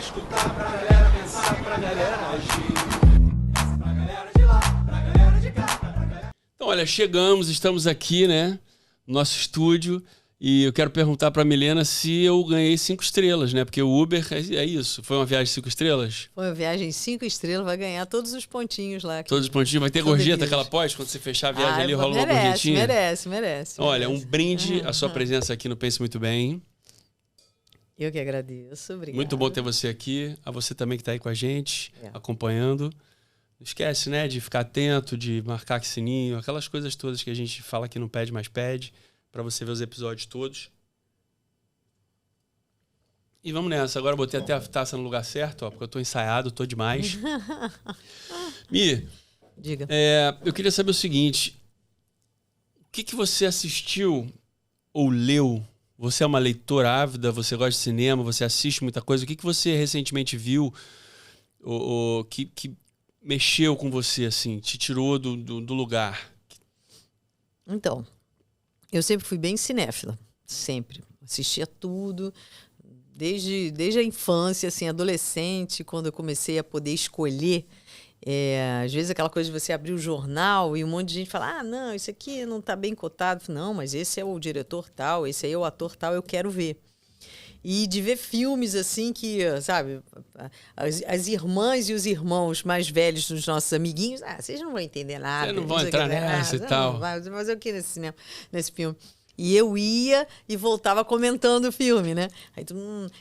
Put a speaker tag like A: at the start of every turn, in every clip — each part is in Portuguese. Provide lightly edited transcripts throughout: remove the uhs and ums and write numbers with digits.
A: escutar, pra galera pensar, pra galera agir. Pra galera de lá, pra galera de cá, pra galera...
B: Então, olha, chegamos, estamos aqui, né, no nosso estúdio, e eu quero perguntar pra Milena se eu ganhei 5 estrelas, né, porque o Uber é isso, foi uma viagem 5 estrelas?
C: Foi uma viagem 5 estrelas, vai ganhar todos os pontinhos lá.
B: Todos os pontinhos, vai ter gorjeta aquela pós, quando você fechar a viagem ali, rola uma gorjetinha?
C: Merece.
B: Olha, um brinde a sua presença aqui no Pense Muito Bem.
C: Eu que agradeço, obrigada.
B: Muito bom ter você aqui, a você também que está aí com a gente, acompanhando. Não esquece, né, de ficar atento, de marcar que sininho, aquelas coisas todas que a gente fala que não pede, mas pede, para você ver os episódios todos. E vamos nessa. Agora eu botei até a taça no lugar certo, ó, porque eu tô ensaiado, tô demais. Mi,
C: diga.
B: Eu queria saber o seguinte, o que você assistiu ou leu? Você é uma leitora ávida, você gosta de cinema, você assiste muita coisa. O que você recentemente viu que mexeu com você, assim, te tirou do lugar?
C: Então, eu sempre fui bem cinéfila, sempre. Assistia tudo, desde a infância, assim, adolescente, quando eu comecei a poder escolher. Às vezes aquela coisa de você abrir o jornal e um monte de gente fala, não, isso aqui não está bem cotado. Não, mas esse é o diretor tal, esse aí é o ator tal, eu quero ver. E de ver filmes assim que, sabe, as irmãs e os irmãos mais velhos dos nossos amiguinhos, vocês não vão entender nada.
B: Vocês não vão entrar nessa e tal.
C: Não vai fazer o que nesse cinema, nesse filme? E eu ia e voltava comentando o filme, né? Aí,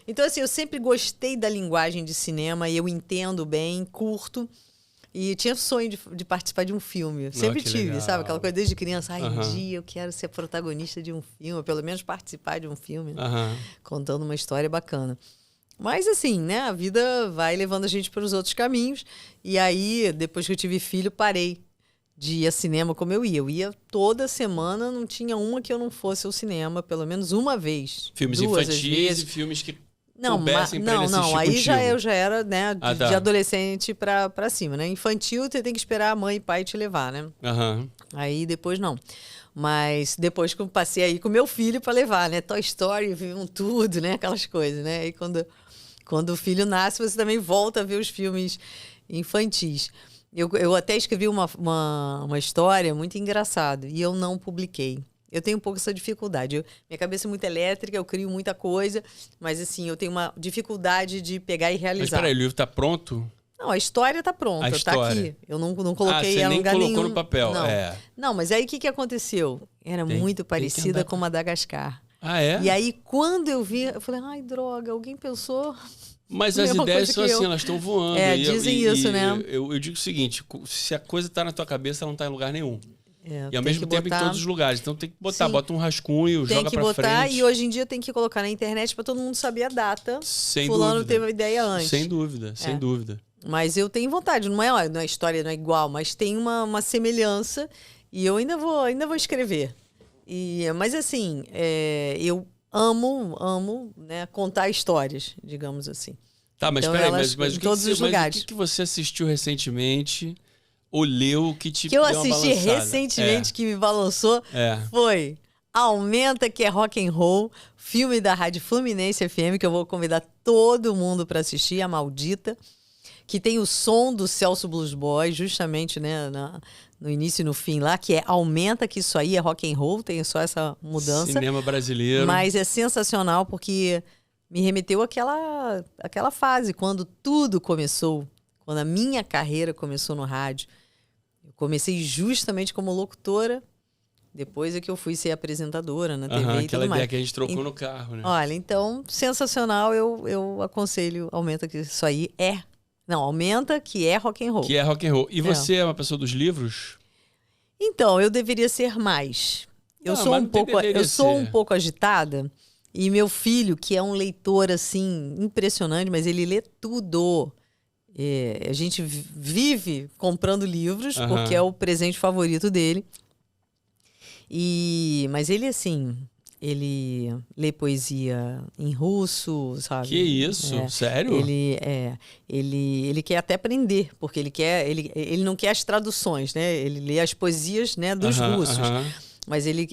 C: então, assim, eu sempre gostei da linguagem de cinema e eu entendo bem, curto. E tinha sonho de participar de um filme. Sempre tive,
B: legal.
C: Sabe? Aquela coisa desde criança. Um dia eu quero ser protagonista de um filme, ou pelo menos participar de um filme, né? Contando uma história bacana. Mas assim, né? A vida vai levando a gente para os outros caminhos. E aí, depois que eu tive filho, parei de ir ao cinema como eu ia. Eu ia toda semana, não tinha uma que eu não fosse ao cinema, pelo menos uma vez.
B: Filmes
C: duas,
B: infantis e filmes que...
C: Não, aí eu já era, né, de adolescente pra cima, né? Infantil, você tem que esperar a mãe e pai te levar, né? Aí depois não. Mas depois que eu passei aí com meu filho pra levar, né? Toy Story, viam tudo, né? Aquelas coisas, né? Aí quando o filho nasce, você também volta a ver os filmes infantis. Eu até escrevi uma história muito engraçada e eu não publiquei. Eu tenho um pouco essa dificuldade. Minha cabeça é muito elétrica, eu crio muita coisa, mas assim, eu tenho uma dificuldade de pegar e realizar.
B: Mas peraí, o livro tá pronto?
C: Não, a história tá pronta, tá aqui. Eu não coloquei ela em lugar nenhum.
B: Você nem colocou no papel.
C: Não, mas aí o que aconteceu? Era muito parecida com Madagascar.
B: Ah, é?
C: E aí, quando eu vi, eu falei, ai, droga, alguém pensou...
B: Mas as ideias são assim, elas estão voando.
C: Dizem isso, né?
B: Eu digo o seguinte, se a coisa tá na tua cabeça, ela não tá em lugar nenhum. E ao mesmo tempo em todos os lugares. Então tem que botar, bota um rascunho, joga pra frente. Tem que botar
C: e hoje em dia tem que colocar na internet pra todo mundo saber a data.
B: Sem
C: Fulano
B: dúvida.
C: teve a ideia antes.
B: Sem dúvida, sem dúvida.
C: Mas eu tenho vontade, não é a história não é igual, mas tem uma semelhança e eu ainda vou escrever. Mas assim, eu amo, né, contar histórias, digamos assim.
B: Tá, mas
C: então,
B: peraí, mas
C: em todos os lugares.
B: O que você assistiu recentemente ou leu que te deu
C: eu
B: uma
C: assisti
B: balançada?
C: recentemente que me balançou foi Aumenta, que é rock and roll, filme da Rádio Fluminense FM, que eu vou convidar todo mundo para assistir, A Maldita, que tem o som do Celso Blues Boy, justamente, né, no início e no fim lá, que é Aumenta, que isso aí é rock and roll, tem só essa mudança.
B: Cinema brasileiro.
C: Mas é sensacional porque me remeteu àquela fase, quando tudo começou, quando a minha carreira começou no rádio. Eu comecei justamente como locutora, depois é que eu fui ser apresentadora na TV e tudo mais.
B: Aquela ideia que a gente trocou no carro, né?
C: Olha, então, sensacional, eu aconselho, Aumenta, que isso aí é... Não, Aumenta, que é rock and roll.
B: Que é rock and roll. E você é uma pessoa dos livros?
C: Então, eu deveria ser mais. Eu sou um pouco agitada. E meu filho, que é um leitor, assim, impressionante, mas ele lê tudo. A gente vive comprando livros, porque é o presente favorito dele. Mas ele, assim, ele lê poesia em russo, sabe?
B: Que isso? Sério?
C: Ele quer até aprender, porque ele não quer as traduções, né? Ele lê as poesias, né, dos russos. Mas ele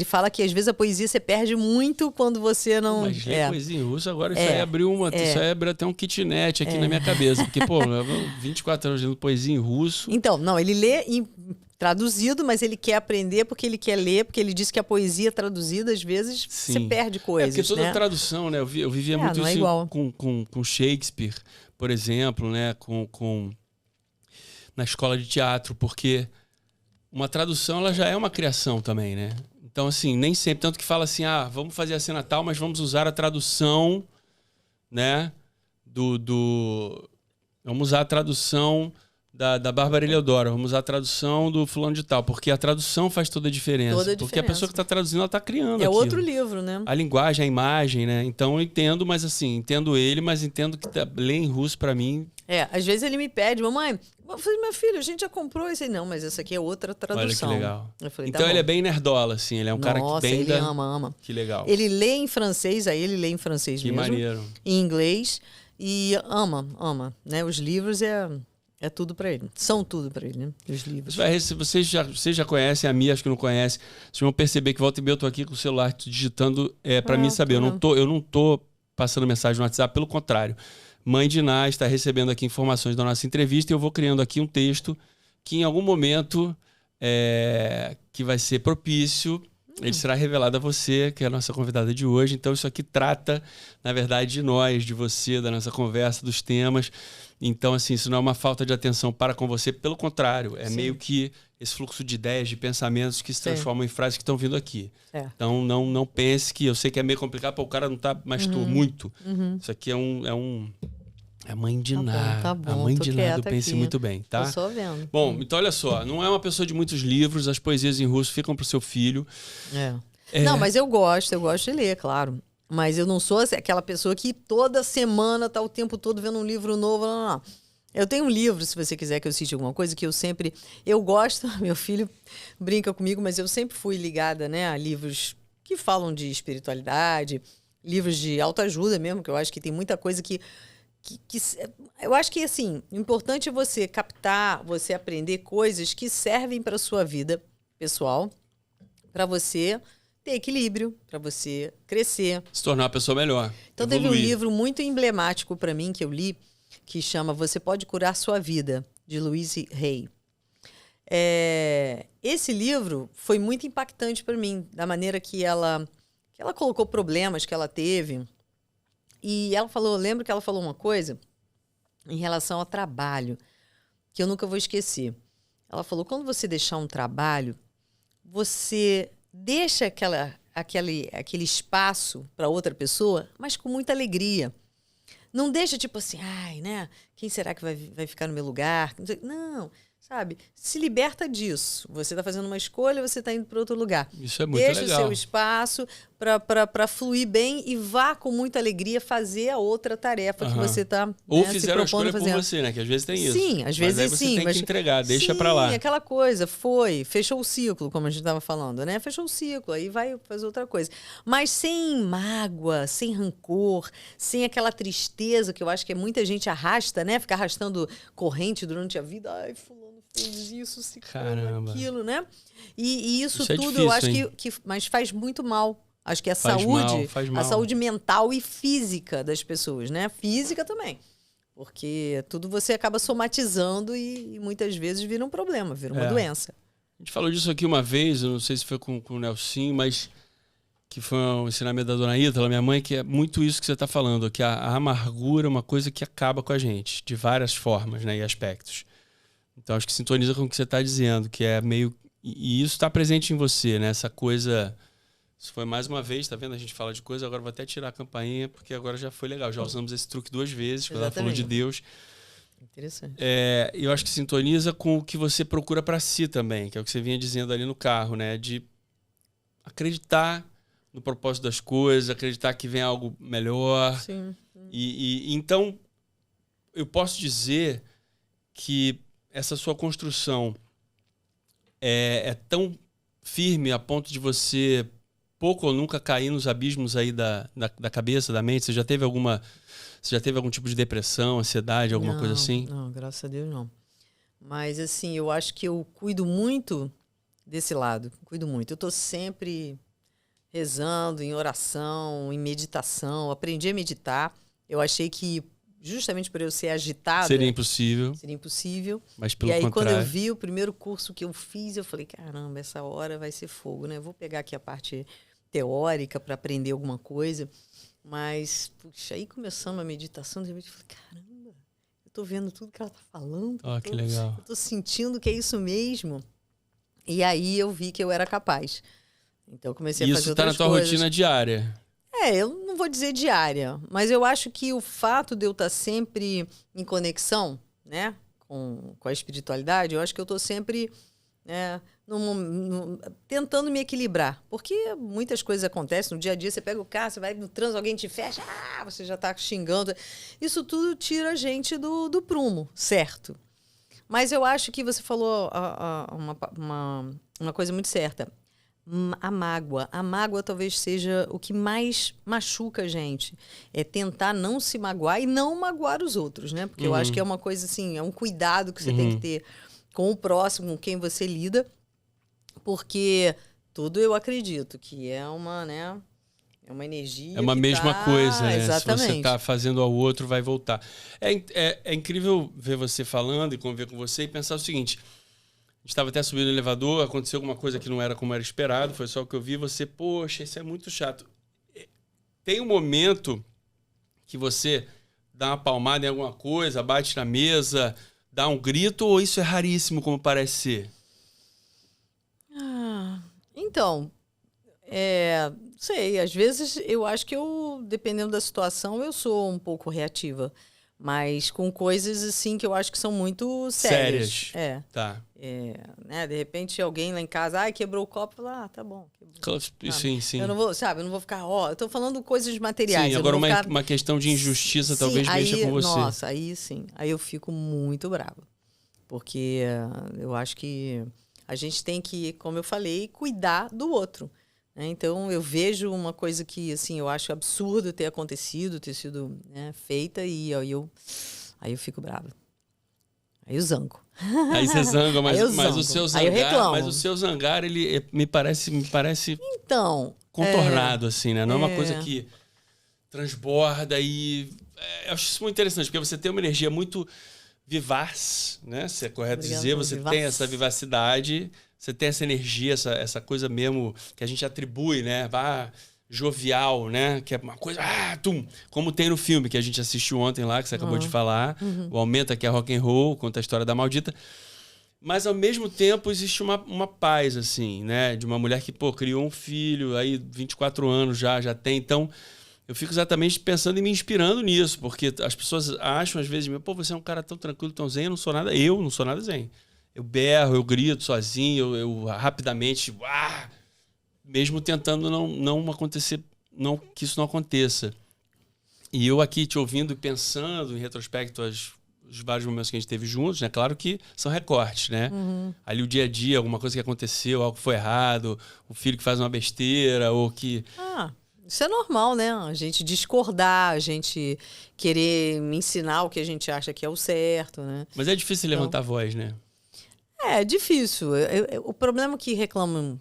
C: fala que às vezes a poesia você perde muito quando você não...
B: Mas ler poesia em russo agora, isso aí abriu isso aí abriu até um kitnet aqui na minha cabeça. Porque, pô, 24 anos lendo poesia em russo...
C: Então, não, ele lê traduzido, mas ele quer aprender porque ele quer ler, porque ele diz que a poesia traduzida, às vezes, você perde coisas,
B: porque toda tradução, né? Eu vivia muito isso com Shakespeare, por exemplo, né? Na escola de teatro, porque... Uma tradução, ela já é uma criação também, né? Então, assim, nem sempre. Tanto que fala assim, vamos fazer a cena tal, mas vamos usar a tradução, né? Vamos usar a tradução da Bárbara Heliodoro, vamos usar a tradução do fulano de tal, porque a tradução faz toda a diferença. Porque a pessoa que está traduzindo, ela está criando aquilo.
C: Outro livro, né?
B: A linguagem, a imagem, né? Então, eu entendo, mas assim, entendo ele, mas entendo que ler em russo, para mim...
C: Às vezes ele me pede, mamãe... Eu falei, meu filho, a gente já comprou isso aí. Não, mas essa aqui é outra tradução.
B: Olha que legal.
C: Eu falei,
B: então ele é bem nerdola, assim. Ele é um cara que bem...
C: ele ama.
B: Que legal.
C: Ele lê em francês, aí ele lê em francês mesmo.
B: Que maneiro.
C: Em inglês. E ama, né? Os livros é tudo pra ele. São tudo pra ele, né? Os livros.
B: Vocês já conhecem, a Mia acho que não conhece. Vocês vão perceber que volta e meia eu tô aqui com o celular digitando pra mim saber. Eu não tô passando mensagem no WhatsApp, pelo contrário. Mãe de Ná está recebendo aqui informações da nossa entrevista e eu vou criando aqui um texto que em algum momento que vai ser propício, ele será revelado a você, que é a nossa convidada de hoje. Então isso aqui trata, na verdade, de nós, de você, da nossa conversa, dos temas. Então, assim, isso não é uma falta de atenção para com você, pelo contrário, meio que esse fluxo de ideias, de pensamentos que se transformam em frases que estão vindo aqui. Então, não pense que... Eu sei que é meio complicado, o cara não tá mais muito. Isso aqui é a mãe de Ná.
C: Tá bom,
B: a mãe de Ná do Pense
C: aqui.
B: Muito Bem, tá?
C: Tô só vendo.
B: Bom, então olha só, não é uma pessoa de muitos livros, as poesias em russo ficam pro seu filho.
C: Não, mas eu gosto de ler, claro. Mas eu não sou aquela pessoa que toda semana tá o tempo todo vendo um livro novo. Não. Eu tenho um livro, se você quiser que eu cite alguma coisa, que eu gosto, meu filho brinca comigo, mas eu sempre fui ligada, né, a livros que falam de espiritualidade, livros de autoajuda mesmo, que eu acho que tem muita coisa que eu acho que, assim, o importante é você captar, você aprender coisas que servem para a sua vida pessoal, para você ter equilíbrio, para você crescer.
B: Se tornar uma pessoa melhor.
C: Então, teve um livro muito emblemático para mim que eu li, que chama Você Pode Curar Sua Vida, de Louise Hay. Esse livro foi muito impactante para mim, da maneira que ela colocou problemas que ela teve. E ela falou, eu lembro que ela falou uma coisa em relação ao trabalho, que eu nunca vou esquecer. Ela falou, quando você deixar um trabalho, você deixa aquele espaço para outra pessoa, mas com muita alegria. Não deixa tipo assim, né? Quem será que vai ficar no meu lugar? Não, sabe? Se liberta disso. Você está fazendo uma escolha, você está indo para outro lugar.
B: Isso é muito legal.
C: Deixa o seu espaço para fluir bem e vá com muita alegria fazer a outra tarefa que você está
B: Ou fizeram a escolha por você, né? Que às vezes tem isso.
C: Sim, às vezes
B: mas aí você tem que entregar, deixa para lá.
C: Sim, aquela coisa, fechou o ciclo, como a gente estava falando, né? Fechou o ciclo, aí vai fazer outra coisa. Mas sem mágoa, sem rancor, sem aquela tristeza que eu acho que muita gente arrasta, né? Fica arrastando corrente durante a vida. Ai, fulano fez isso,
B: caramba,
C: aquilo, né? E isso tudo
B: difícil,
C: eu acho que mas faz muito mal. Acho que a saúde mental e física das pessoas, né? Física também. Porque tudo você acaba somatizando e muitas vezes vira um problema, vira uma doença.
B: A gente falou disso aqui uma vez, eu não sei se foi com o Nelson, mas que foi um ensinamento da dona Ítala, minha mãe, que é muito isso que você está falando, que a amargura é uma coisa que acaba com a gente, de várias formas, né, e aspectos. Então acho que sintoniza com o que você está dizendo, que é meio... E isso está presente em você, né? Essa coisa... Isso foi mais uma vez, tá vendo? A gente fala de coisa, agora vou até tirar a campainha, porque agora já foi legal. Já usamos esse truque 2 vezes, quando ela falou de Deus.
C: Interessante.
B: Eu acho que sintoniza com o que você procura para si também, que é o que você vinha dizendo ali no carro, né? De acreditar no propósito das coisas, acreditar que vem algo melhor.
C: Sim.
B: E então, eu posso dizer que essa sua construção é tão firme a ponto de você pouco ou nunca cair nos abismos aí da cabeça, da mente. Você já teve algum tipo de depressão, ansiedade, alguma coisa assim?
C: Não, graças a Deus não. Mas assim, eu acho que eu cuido muito desse lado. Cuido muito. Eu tô sempre rezando, em oração, em meditação. Aprendi a meditar. Eu achei que, justamente por eu ser agitada...
B: Seria impossível.
C: Mas
B: pelo contrário.
C: Quando eu vi o primeiro curso que eu fiz, eu falei, caramba, essa hora vai ser fogo, né? Vou pegar aqui a parte teórica para aprender alguma coisa. Mas, puxa, aí começando a meditação, de repente eu falei, caramba, eu tô vendo tudo que ela tá falando.
B: Que legal.
C: Eu tô sentindo que é isso mesmo. E aí eu vi que eu era capaz. Então eu comecei a fazer outras coisas.
B: Isso tá na tua rotina diária?
C: Eu não vou dizer diária, mas eu acho que o fato de eu estar sempre em conexão, né, com a espiritualidade, eu acho que eu estou sempre tentando me equilibrar. Porque muitas coisas acontecem no dia a dia, você pega o carro, você vai no trânsito, alguém te fecha, você já está xingando. Isso tudo tira a gente do prumo, certo? Mas eu acho que você falou uma coisa muito certa. A mágoa talvez seja o que mais machuca a gente. É tentar não se magoar e não magoar os outros, né? Porque eu acho que é uma coisa assim, é um cuidado que você tem que ter com o próximo, com quem você lida. Porque tudo eu acredito que é uma, né? É uma energia.
B: É uma mesma coisa, né?
C: Exatamente.
B: Se você está fazendo ao outro, vai voltar. É incrível ver você falando e conviver com você e pensar o seguinte... A gente estava até subindo no elevador, aconteceu alguma coisa que não era como era esperado, foi só o que eu vi, você, poxa, isso é muito chato. Tem um momento que você dá uma palmada em alguma coisa, bate na mesa, dá um grito, ou isso é raríssimo como parece ser?
C: Então, sei, às vezes eu acho que dependendo da situação, eu sou um pouco reativa. Mas com coisas assim que eu acho que são muito sérias.
B: Tá.
C: Né? De repente alguém lá em casa, quebrou o copo, fala, tá bom.
B: Sim.
C: Eu não vou, eu não vou ficar, eu tô falando coisas materiais.
B: Sim, agora uma questão de injustiça talvez mexa com você.
C: Nossa, aí sim. Aí eu fico muito brava. Porque eu acho que a gente tem que, como eu falei, cuidar do outro. Então, eu vejo uma coisa que, assim, eu acho absurdo ter acontecido, ter sido, né, feita, e aí eu fico brava. Aí eu zango.
B: Aí você zanga, mas o seu zangar... Aí eu reclamo. Mas o seu zangar, ele me parece
C: então,
B: contornado, assim, né? Não é uma coisa que transborda e... eu acho isso muito interessante, porque você tem uma energia muito vivaz, né? Se é correto dizer, você tem essa vivacidade... Você tem essa energia, essa coisa mesmo que a gente atribui, né? Jovial, né? Que é uma coisa... como tem no filme que a gente assistiu ontem lá, que você acabou de falar. O Aumenta, que é rock and roll, conta a história da Maldita. Mas, ao mesmo tempo, existe uma paz, assim, né? De uma mulher que, criou um filho, aí 24 anos já tem. Então, eu fico exatamente pensando e me inspirando nisso. Porque as pessoas acham, às vezes, você é um cara tão tranquilo, tão zen. Eu não sou nada zen. Eu berro, eu grito sozinho, eu rapidamente, mesmo tentando não acontecer, que isso não aconteça. E eu aqui te ouvindo e pensando em retrospecto os vários momentos que a gente teve juntos, né? Claro que são recortes, né? Ali o dia a dia, alguma coisa que aconteceu, algo que foi errado, o filho que faz uma besteira, ou que...
C: Isso é normal, né? A gente discordar, a gente querer me ensinar o que a gente acha que é o certo, né?
B: Mas é difícil levantar a voz, né?
C: É difícil. O problema que reclamam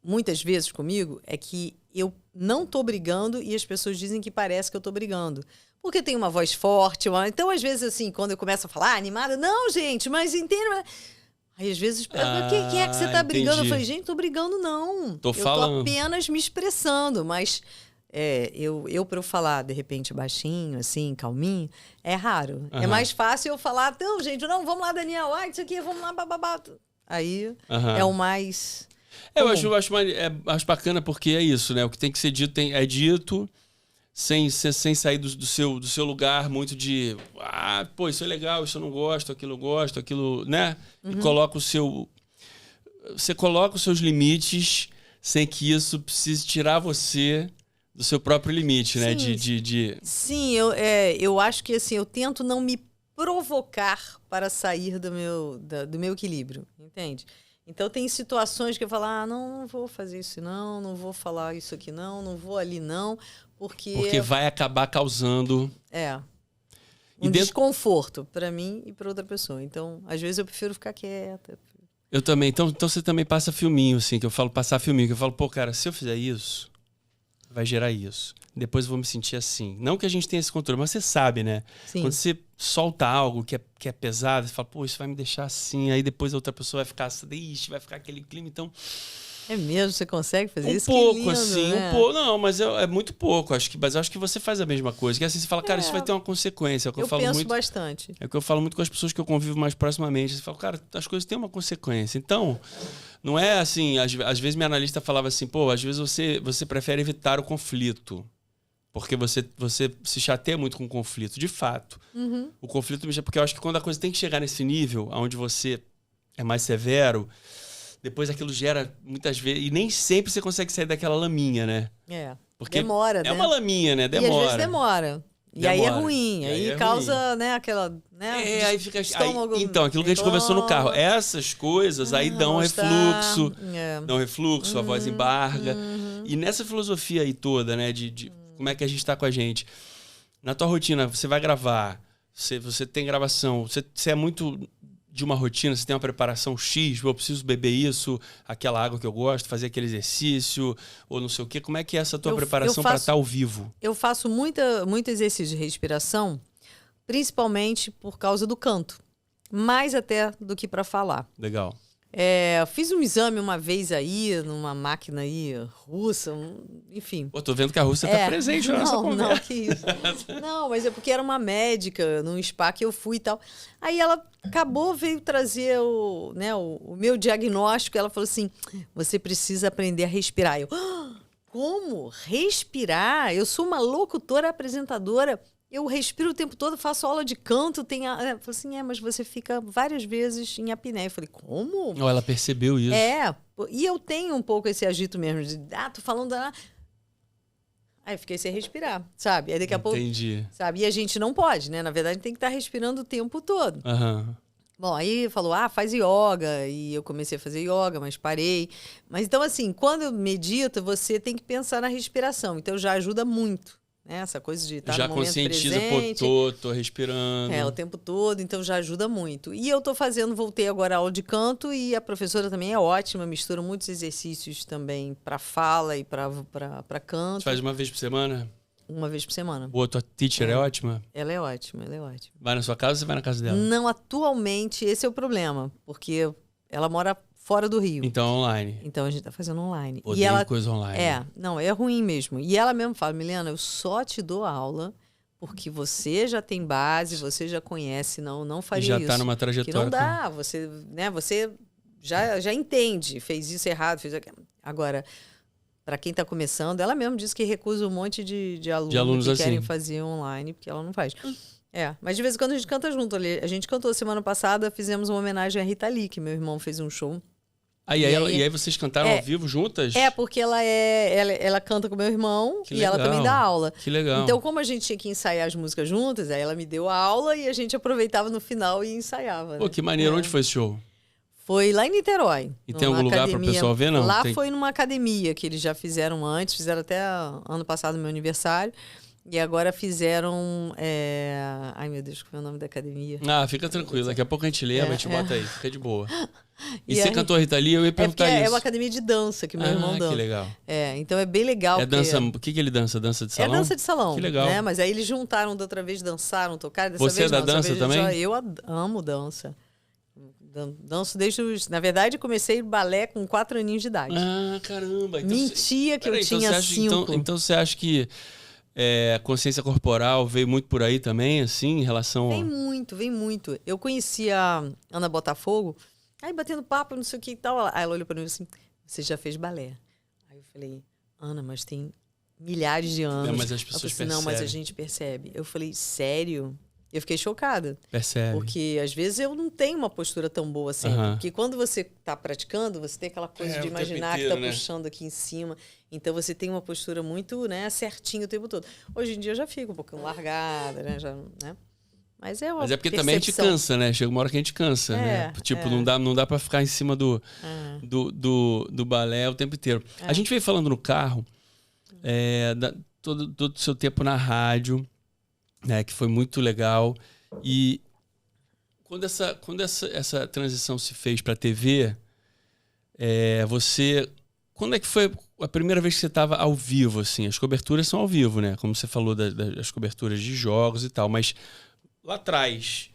C: muitas vezes comigo é que eu não tô brigando e as pessoas dizem que parece que eu tô brigando. Porque tem uma voz forte. Então, às vezes, assim, quando eu começo a falar animada, não, gente, mas entende... Aí, às vezes, quem é que você tá brigando?
B: Entendi.
C: Eu falei, gente, tô brigando não.
B: Tô falando.
C: Eu tô apenas me expressando, mas... para eu falar, de repente, baixinho, assim, calminho, é raro. É mais fácil eu falar, então, gente, não, vamos lá, Daniel, isso aqui, vamos lá, bababá. Aí é o mais...
B: Eu acho bacana porque é isso, né? O que tem que ser dito é dito, sem sair do seu lugar muito de... isso é legal, isso eu não gosto, aquilo, né? E coloca você coloca os seus limites sem que isso precise tirar você... do seu próprio limite, né?
C: Sim, eu acho que assim, eu tento não me provocar para sair do meu equilíbrio, entende? Então tem situações que eu falo, não vou fazer isso não vou falar isso aqui não vou ali não, porque
B: vai acabar causando...
C: desconforto para mim e para outra pessoa. Então, às vezes eu prefiro ficar quieta.
B: Eu também. Então você também passa filminho, assim, que eu falo passar filminho, que eu falo, pô, cara, se eu fizer isso, vai gerar isso. Depois eu vou me sentir assim. Não que a gente tenha esse controle, mas você sabe, né?
C: Sim.
B: Quando você solta algo que é pesado, você fala, pô, isso vai me deixar assim. Aí depois a outra pessoa vai ficar assim, ixi, vai ficar aquele clima, então...
C: É mesmo? Você consegue fazer isso?
B: Um pouco,
C: que lindo,
B: assim,
C: né?
B: um pouco. Não, mas é muito pouco. Mas acho que você faz a mesma coisa. Que assim, você fala, cara, isso vai ter uma consequência. É o que eu falo
C: penso
B: muito,
C: bastante.
B: É o que eu falo muito com as pessoas que eu convivo mais proximamente. Você fala, cara, as coisas têm uma consequência. Então, não é assim... Às vezes minha analista falava assim, pô, às vezes você prefere evitar o conflito. Porque você se chateia muito com o conflito. De fato.
C: Uhum.
B: O conflito... Porque eu acho que quando a coisa tem que chegar nesse nível, onde você é mais severo... Depois aquilo gera muitas vezes... E nem sempre você consegue sair daquela laminha, né? Porque
C: demora, né?
B: É uma laminha, né? Demora.
C: E às vezes demora. E aí é ruim. Aí causa, né, aquela... Né,
B: aí fica... Então, aquilo que a gente conversou no carro. Essas coisas aí dão refluxo. Dão refluxo, a voz embarga. E nessa filosofia aí toda, né? De como é que a gente tá com a gente. Na tua rotina, você vai gravar. Você tem gravação. Você é muito... de uma rotina, você tem uma preparação X, eu preciso beber isso, aquela água que eu gosto, fazer aquele exercício, ou não sei o quê. Como é que é essa tua preparação para estar ao vivo?
C: Eu faço muito exercício de respiração, principalmente por causa do canto. Mais até do que para falar.
B: Legal.
C: Fiz um exame uma vez aí, numa máquina aí, russa, enfim.
B: Pô, tô vendo que a Rússia tá presente na nossa conversa.
C: Não, que isso. Não, mas é porque era uma médica num spa que eu fui e tal. Aí ela veio trazer o meu diagnóstico. Ela falou assim, você precisa aprender a respirar. Como? Respirar? Eu sou uma locutora, apresentadora. Eu respiro o tempo todo, faço aula de canto. Ela falou assim, mas você fica várias vezes em apneia. Eu falei, como?
B: Oh, ela percebeu isso.
C: E eu tenho um pouco esse agito mesmo, de, tô falando... Aí eu fiquei sem respirar, sabe? Aí daqui a pouco...
B: Entendi.
C: Sabe? E a gente não pode, né? Na verdade, a gente tem que estar respirando o tempo todo.
B: Uhum.
C: Bom, aí falou, faz yoga. E eu comecei a fazer yoga, mas parei. Mas então, assim, quando eu medito, você tem que pensar na respiração. Então, já ajuda muito. Essa coisa de estar no momento presente. Já conscientiza,
B: pô, tô respirando.
C: O tempo todo, então já ajuda muito. E eu voltei agora a aula de canto e a professora também é ótima, mistura muitos exercícios também para fala e para canto.
B: Você faz uma vez por semana?
C: Uma vez por semana.
B: Boa, tua teacher é ótima?
C: Ela é ótima, ela é ótima.
B: Vai na sua casa ou você vai na casa dela?
C: Não, atualmente esse é o problema, porque ela mora fora do Rio.
B: Então online.
C: Então a gente tá fazendo online.
B: Odeio ela coisa online.
C: Não, é ruim mesmo. E ela mesmo fala, Milena, eu só te dou aula porque você já tem base, você já conhece, não faria isso.
B: Já tá numa trajetória.
C: Que não dá, você já entende, fez isso errado, fez aquilo. Agora, para quem tá começando, ela mesmo diz que recusa um monte de alunos que querem fazer online, porque ela não faz. Mas de vez em quando a gente canta junto ali. A gente cantou semana passada, fizemos uma homenagem a Rita Lee, que meu irmão fez um show.
B: E aí vocês cantaram ao vivo juntas?
C: Porque ela canta com meu irmão e ela também dá aula.
B: Que legal.
C: Então, como a gente tinha que ensaiar as músicas juntas, aí ela me deu a aula e a gente aproveitava no final e ensaiava.
B: Pô, que maneiro. Onde foi esse show?
C: Foi lá em Niterói.
B: E tem algum lugar para o pessoal ver, não?
C: Lá foi numa academia que eles já fizeram antes, fizeram até ano passado, meu aniversário. E agora fizeram... Ai, meu Deus, qual é o nome da academia?
B: Fica tranquilo. Daqui a pouco a gente lembra, a gente bota aí. Fica de boa. E você cantou a Rita Lee, eu ia perguntar isso.
C: É uma academia de dança que meu irmão dança.
B: Que legal.
C: Então é bem legal.
B: Dança... O que ele dança? Dança de salão?
C: É dança de salão.
B: Que legal.
C: Né? Mas aí eles juntaram da outra vez, dançaram, tocaram.
B: Você é da dança também?
C: Eu amo dança. Danço desde os... Na verdade, comecei balé com 4 aninhos de idade.
B: Caramba. Então
C: Mentia que eu tinha 5.
B: Então você acha que a consciência corporal veio muito por aí também, assim, em relação...
C: Vem muito. Eu conheci a Ana Botafogo, aí batendo papo, não sei o que e tal. Aí ela olhou pra mim assim, você já fez balé? Aí eu falei, Ana, mas tem milhares de anos.
B: Mas as pessoas percebem.
C: Não, mas a gente percebe. Eu falei, sério? Eu fiquei chocada.
B: Percebe.
C: Porque, às vezes, eu não tenho uma postura tão boa assim. Porque quando você está praticando, você tem aquela coisa de imaginar que está puxando aqui em cima. Então, você tem uma postura muito certinho o tempo todo. Hoje em dia, eu já fico um pouquinho largada, né? Mas é uma
B: Mas é porque
C: percepção.
B: também a gente cansa, né? Chega uma hora que a gente cansa, né? Tipo, não dá para ficar em cima do balé o tempo inteiro. A gente veio falando no carro todo o seu tempo na rádio, né, que foi muito legal. E Quando essa transição se fez para a TV, quando é que foi a primeira vez que você estava ao vivo, assim? As coberturas são ao vivo, né? Como você falou das coberturas de jogos e tal, mas lá atrás,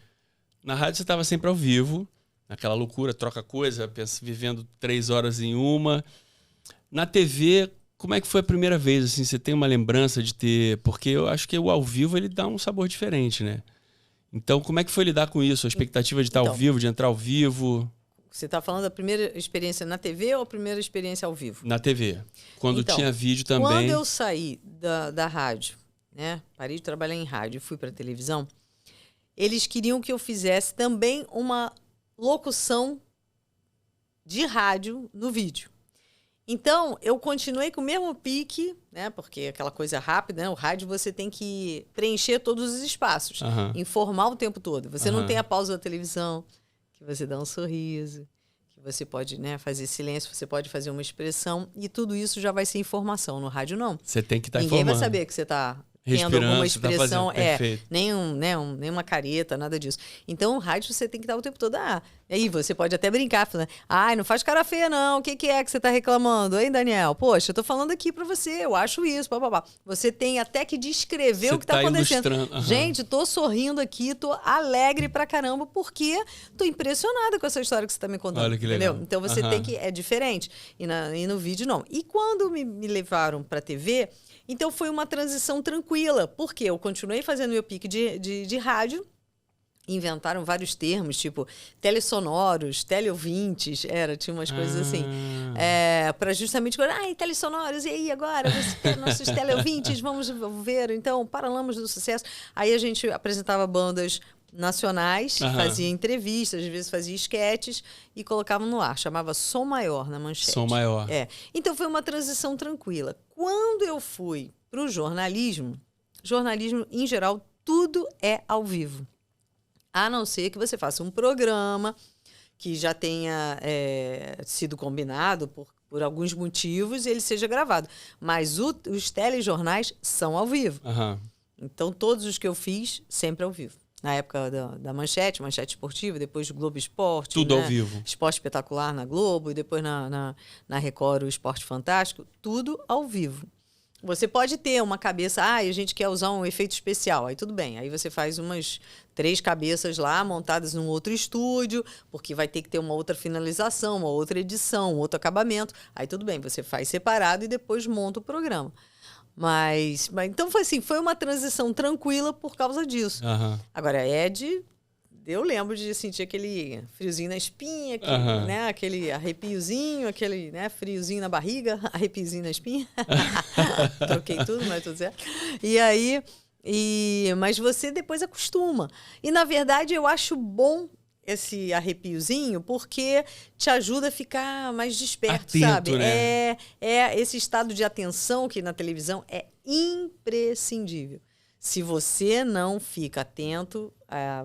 B: na rádio você estava sempre ao vivo, naquela loucura, troca coisa, vivendo 3 horas em uma. Na TV, como é que foi a primeira vez, assim? Você tem uma lembrança de ter... Porque eu acho que o ao vivo, ele dá um sabor diferente, né? Então, como é que foi lidar com isso? A expectativa de estar ao vivo, de entrar ao vivo?
C: Você está falando da primeira experiência na TV ou a primeira experiência ao vivo?
B: Na TV. Quando tinha vídeo também.
C: Quando eu saí da rádio, né? Parei de trabalhar em rádio e fui para a televisão, eles queriam que eu fizesse também uma locução de rádio no vídeo. Então, eu continuei com o mesmo pique, né? Porque aquela coisa rápida, né? O rádio você tem que preencher todos os espaços, informar o tempo todo. Você não tem a pausa da televisão, que você dá um sorriso, que você pode, né, fazer silêncio, você pode fazer uma expressão, e tudo isso já vai ser informação. No rádio, não.
B: Você tem que estar informando.
C: Ninguém vai saber que você está tendo alguma expressão, nenhuma careta, nada disso. Então, o rádio você tem que estar o tempo todo. Aí você pode até brincar, falando, não faz cara feia, não. O que é que você está reclamando? Hein, Daniel? Poxa, eu tô falando aqui para você, eu acho isso, papapá. Você tem até que descrever o que está acontecendo. Gente, tô sorrindo aqui, tô alegre pra caramba, porque tô impressionada com essa história que você está me contando.
B: Olha que legal.
C: Entendeu? Então, você tem que... É diferente. E no vídeo, não. E quando me levaram pra TV... Então, foi uma transição tranquila, porque eu continuei fazendo meu pique de rádio, inventaram vários termos, tipo telesonoros, teleouvintes, tinha umas coisas assim, para justamente, telesonoros, e aí agora, nossos teleouvintes, vamos ver, então, Paralamas do Sucesso. Aí a gente apresentava bandas nacionais, fazia entrevistas, às vezes fazia esquetes e colocava no ar, chamava Som Maior na manchete.
B: Som Maior.
C: Então foi uma transição tranquila. Quando eu fui para o jornalismo em geral, tudo é ao vivo. A não ser que você faça um programa que já tenha sido combinado por alguns motivos e ele seja gravado. Mas os telejornais são ao vivo. Então todos os que eu fiz, sempre ao vivo. Na época da Manchete Esportiva, depois Globo Esporte.
B: Tudo, né? Ao vivo.
C: Esporte Espetacular na Globo, e depois na Record o Esporte Fantástico. Tudo ao vivo. Você pode ter uma cabeça, a gente quer usar um efeito especial. Aí tudo bem. Aí você faz umas 3 cabeças lá, montadas num outro estúdio, porque vai ter que ter uma outra finalização, uma outra edição, um outro acabamento. Aí tudo bem, você faz separado e depois monta o programa. Mas então foi assim, foi uma transição tranquila por causa disso. Agora, eu lembro de sentir aquele friozinho na espinha, né, aquele arrepiozinho, aquele, né, friozinho na barriga, arrepiozinho na espinha. Troquei tudo, mas tudo certo. E aí, mas você depois acostuma. E, na verdade, eu acho bom esse arrepiozinho, porque te ajuda a ficar mais desperto,
B: atento,
C: sabe?
B: Né?
C: Esse estado de atenção que na televisão é imprescindível. Se você não fica atento,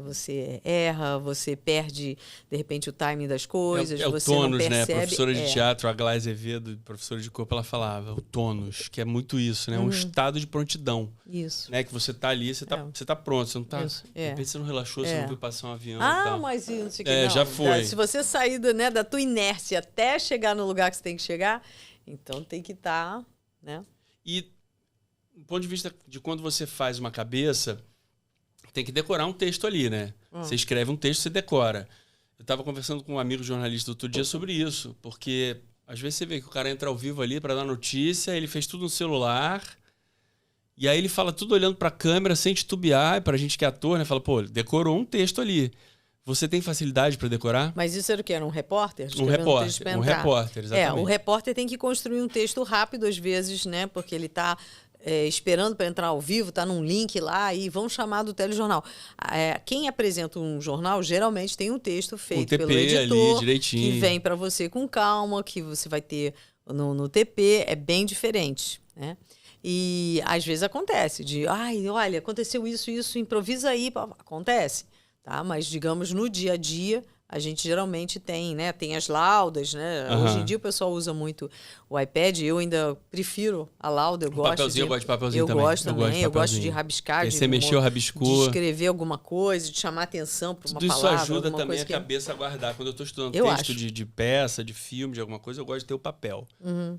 C: você erra, você perde, de repente, o timing das coisas, você
B: tônus,
C: não percebe.
B: Né? A professora de teatro, a Glá Azevedo, professora de corpo, ela falava, o tônus, que é muito isso, né? Um estado de prontidão.
C: Isso.
B: Né? Que você tá ali, você tá pronto, você não tá... De repente você não relaxou, você não viu passar um avião.
C: Mas isso, não sei o que, não.
B: Já foi.
C: Se você sair da tua inércia até chegar no lugar que você tem que chegar, então tem que estar, né?
B: E do ponto de vista de quando você faz uma cabeça, tem que decorar um texto ali, né? Você escreve um texto, você decora. Eu estava conversando com um amigo jornalista outro dia sobre isso, porque às vezes você vê que o cara entra ao vivo ali para dar notícia, ele fez tudo no celular, e aí ele fala tudo olhando para a câmera, sem titubear, e para a gente que é ator, né? Fala, pô, decorou um texto ali. Você tem facilidade para decorar?
C: Mas isso era o quê? Era um repórter?
B: Um repórter, exatamente.
C: O repórter tem que construir um texto rápido, às vezes, né? Porque ele está esperando para entrar ao vivo, está num link lá e vão chamar do telejornal. Quem apresenta um jornal geralmente tem um texto feito pelo editor,
B: ali, direitinho,
C: que vem para você com calma, que você vai ter no TP, é bem diferente, né? E às vezes acontece olha, aconteceu isso, improvisa aí, acontece, tá? Mas digamos no dia a dia a gente geralmente tem, né? Tem as laudas, né? Hoje em dia o pessoal usa muito o iPad. Eu ainda prefiro a lauda, eu gosto.
B: Papelzinho, eu gosto de papelzinho também.
C: Eu gosto de rabiscar.
B: Você mexeu, rabiscou.
C: De escrever alguma coisa, de chamar atenção para uma
B: palavra. Isso ajuda também a cabeça a guardar. Quando eu estou estudando texto de peça, de filme, de alguma coisa, eu gosto de ter o papel.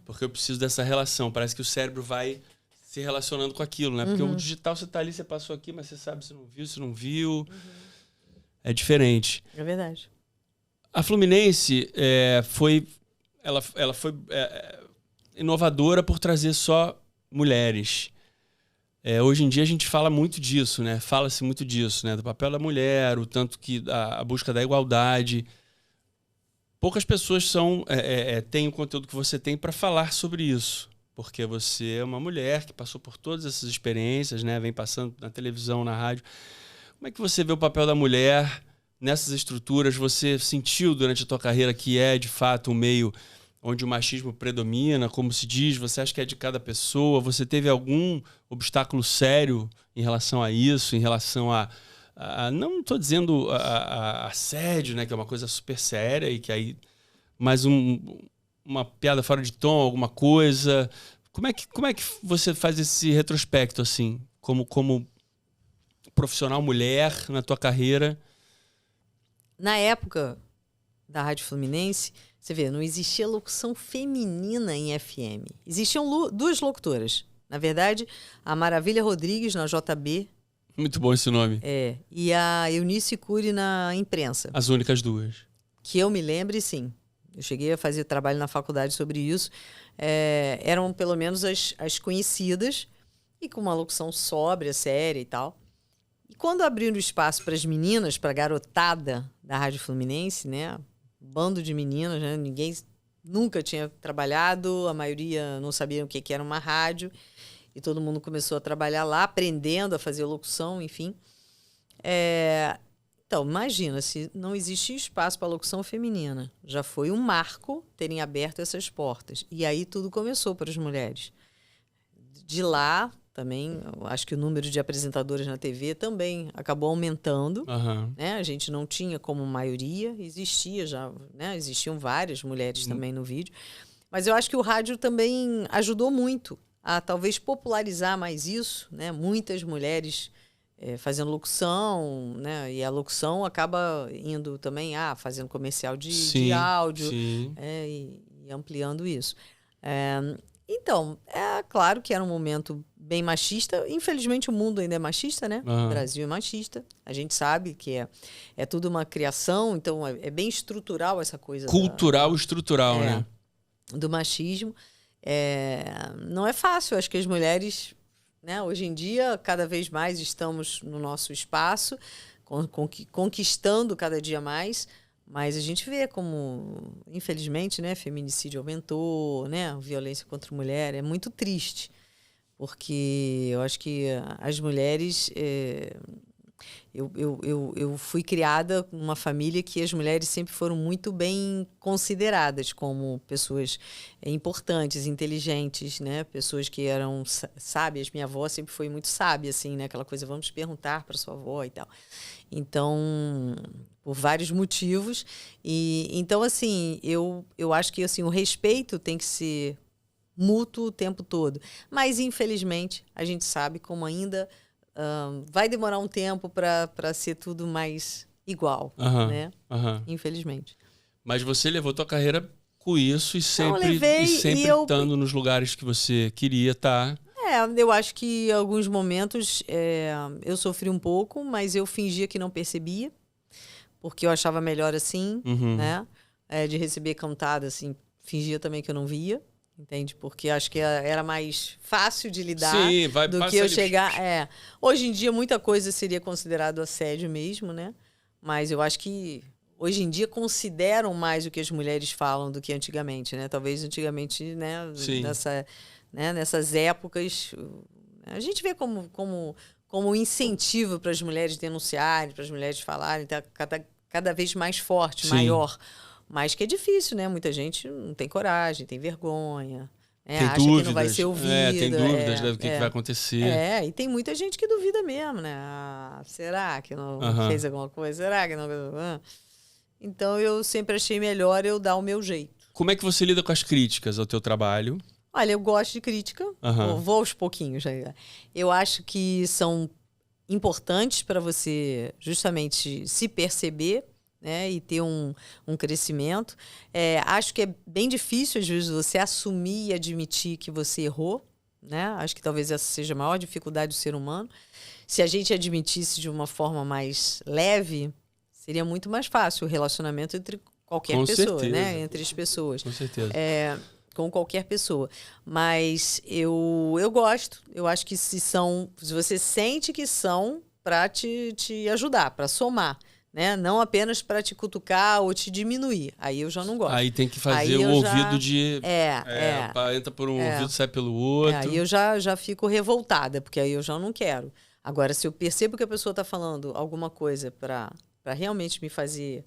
B: Porque eu preciso dessa relação. Parece que o cérebro vai se relacionando com aquilo, né? Porque o digital, você tá ali, você passou aqui, mas você sabe se não viu. É diferente.
C: É verdade.
B: A Fluminense foi inovadora por trazer só mulheres. Hoje em dia a gente fala muito disso, né? Fala-se muito disso, né? Do papel da mulher, o tanto que a busca da igualdade. Poucas pessoas têm o conteúdo que você tem para falar sobre isso. Porque você é uma mulher que passou por todas essas experiências, né? Vem passando na televisão, na rádio. Como é que você vê o papel da mulher nessas estruturas? Você sentiu durante a tua carreira que é, de fato, um meio onde o machismo predomina, como se diz? Você acha que é de cada pessoa? Você teve algum obstáculo sério em relação a isso? Em relação não estou dizendo a assédio, né? Que é uma coisa super séria e que aí... Mas uma piada fora de tom, alguma coisa... Como é que você faz esse retrospecto, assim? Como profissional mulher na tua carreira?
C: Na época da Rádio Fluminense, você vê, não existia locução feminina em FM. Existiam duas locutoras. Na verdade, a Maravilha Rodrigues na JB.
B: Muito bom esse nome.
C: E a Eunice Cury na imprensa.
B: As únicas duas.
C: Que eu me lembre, sim. Eu cheguei a fazer trabalho na faculdade sobre isso. Eram pelo menos as conhecidas e com uma locução sóbria, séria e tal. E quando abriram espaço para as meninas, para a garotada da Rádio Fluminense, né? Bando de meninas, né? Ninguém nunca tinha trabalhado, a maioria não sabia o que era uma rádio, e todo mundo começou a trabalhar lá, aprendendo a fazer locução, enfim. Então, imagina, se não existia espaço para locução feminina. Já foi um marco terem aberto essas portas. E aí tudo começou para as mulheres. De lá... Também, acho que o número de apresentadoras na TV também acabou aumentando. Né? A gente não tinha como maioria, existia já, né? Existiam várias mulheres também no vídeo. Mas eu acho que o rádio também ajudou muito a talvez popularizar mais isso, né? Muitas mulheres fazendo locução, né? E a locução acaba indo também fazendo comercial de áudio e ampliando isso. Então, claro que era um momento bem machista. Infelizmente, o mundo ainda é machista, né? O Brasil é machista. A gente sabe que é tudo uma criação, então é bem estrutural essa coisa.
B: Cultural, estrutural, né?
C: Do machismo. Não é fácil. Acho que as mulheres, né, hoje em dia, cada vez mais estamos no nosso espaço, conquistando cada dia mais. Mas a gente vê como, infelizmente, né, feminicídio aumentou, né, violência contra a mulher. É muito triste, porque eu acho que as mulheres... Eu fui criada numa família que as mulheres sempre foram muito bem consideradas como pessoas importantes, inteligentes, né? Pessoas que eram sábias. Minha avó sempre foi muito sábia, assim, né? Aquela coisa, vamos perguntar para sua avó e tal. Então, por vários motivos. Então, assim, eu acho que assim, o respeito tem que ser mútuo o tempo todo. Mas, infelizmente, a gente sabe como ainda... vai demorar um tempo para ser tudo mais igual, né? Infelizmente.
B: Mas você levou tua carreira com isso e sempre estando nos lugares que você queria estar.
C: Eu acho que em alguns momentos eu sofri um pouco, mas eu fingia que não percebia, porque eu achava melhor assim, né? De receber cantada, assim, fingia também que eu não via. Entende? Porque acho que era mais fácil de lidar do que eu chegar... Hoje em dia, muita coisa seria considerado assédio mesmo, né? Mas eu acho que hoje em dia consideram mais o que as mulheres falam do que antigamente, né? Talvez antigamente, né? Nessas épocas, a gente vê como um incentivo para as mulheres denunciarem, para as mulheres falarem, tá cada vez mais forte, maior. Mas que é difícil, né? Muita gente não tem coragem, tem vergonha. Acha
B: dúvidas,
C: que não vai ser ouvida.
B: Tem dúvidas do que vai acontecer.
C: E tem muita gente que duvida mesmo, né? Será que não fez alguma coisa? Será que não... Então, eu sempre achei melhor eu dar o meu jeito.
B: Como é que você lida com as críticas ao teu trabalho?
C: Olha, eu gosto de crítica. Vou aos pouquinhos. Eu acho que são importantes para você justamente se perceber, né, e ter um crescimento. Acho que é bem difícil, às vezes, você assumir e admitir que você errou. Né? Acho que talvez essa seja a maior dificuldade do ser humano. Se a gente admitisse de uma forma mais leve, seria muito mais fácil o relacionamento entre qualquer pessoa, né? Entre as pessoas.
B: Com certeza.
C: Com qualquer pessoa. Mas eu gosto. Eu acho que se você sente que são para te ajudar, para somar. Né? Não apenas para te cutucar ou te diminuir. Aí eu já não gosto.
B: Aí tem que fazer o ouvido de... entra por um ouvido, sai pelo outro.
C: Aí eu já fico revoltada, porque aí eu já não quero. Agora, se eu percebo que a pessoa está falando alguma coisa para realmente me fazer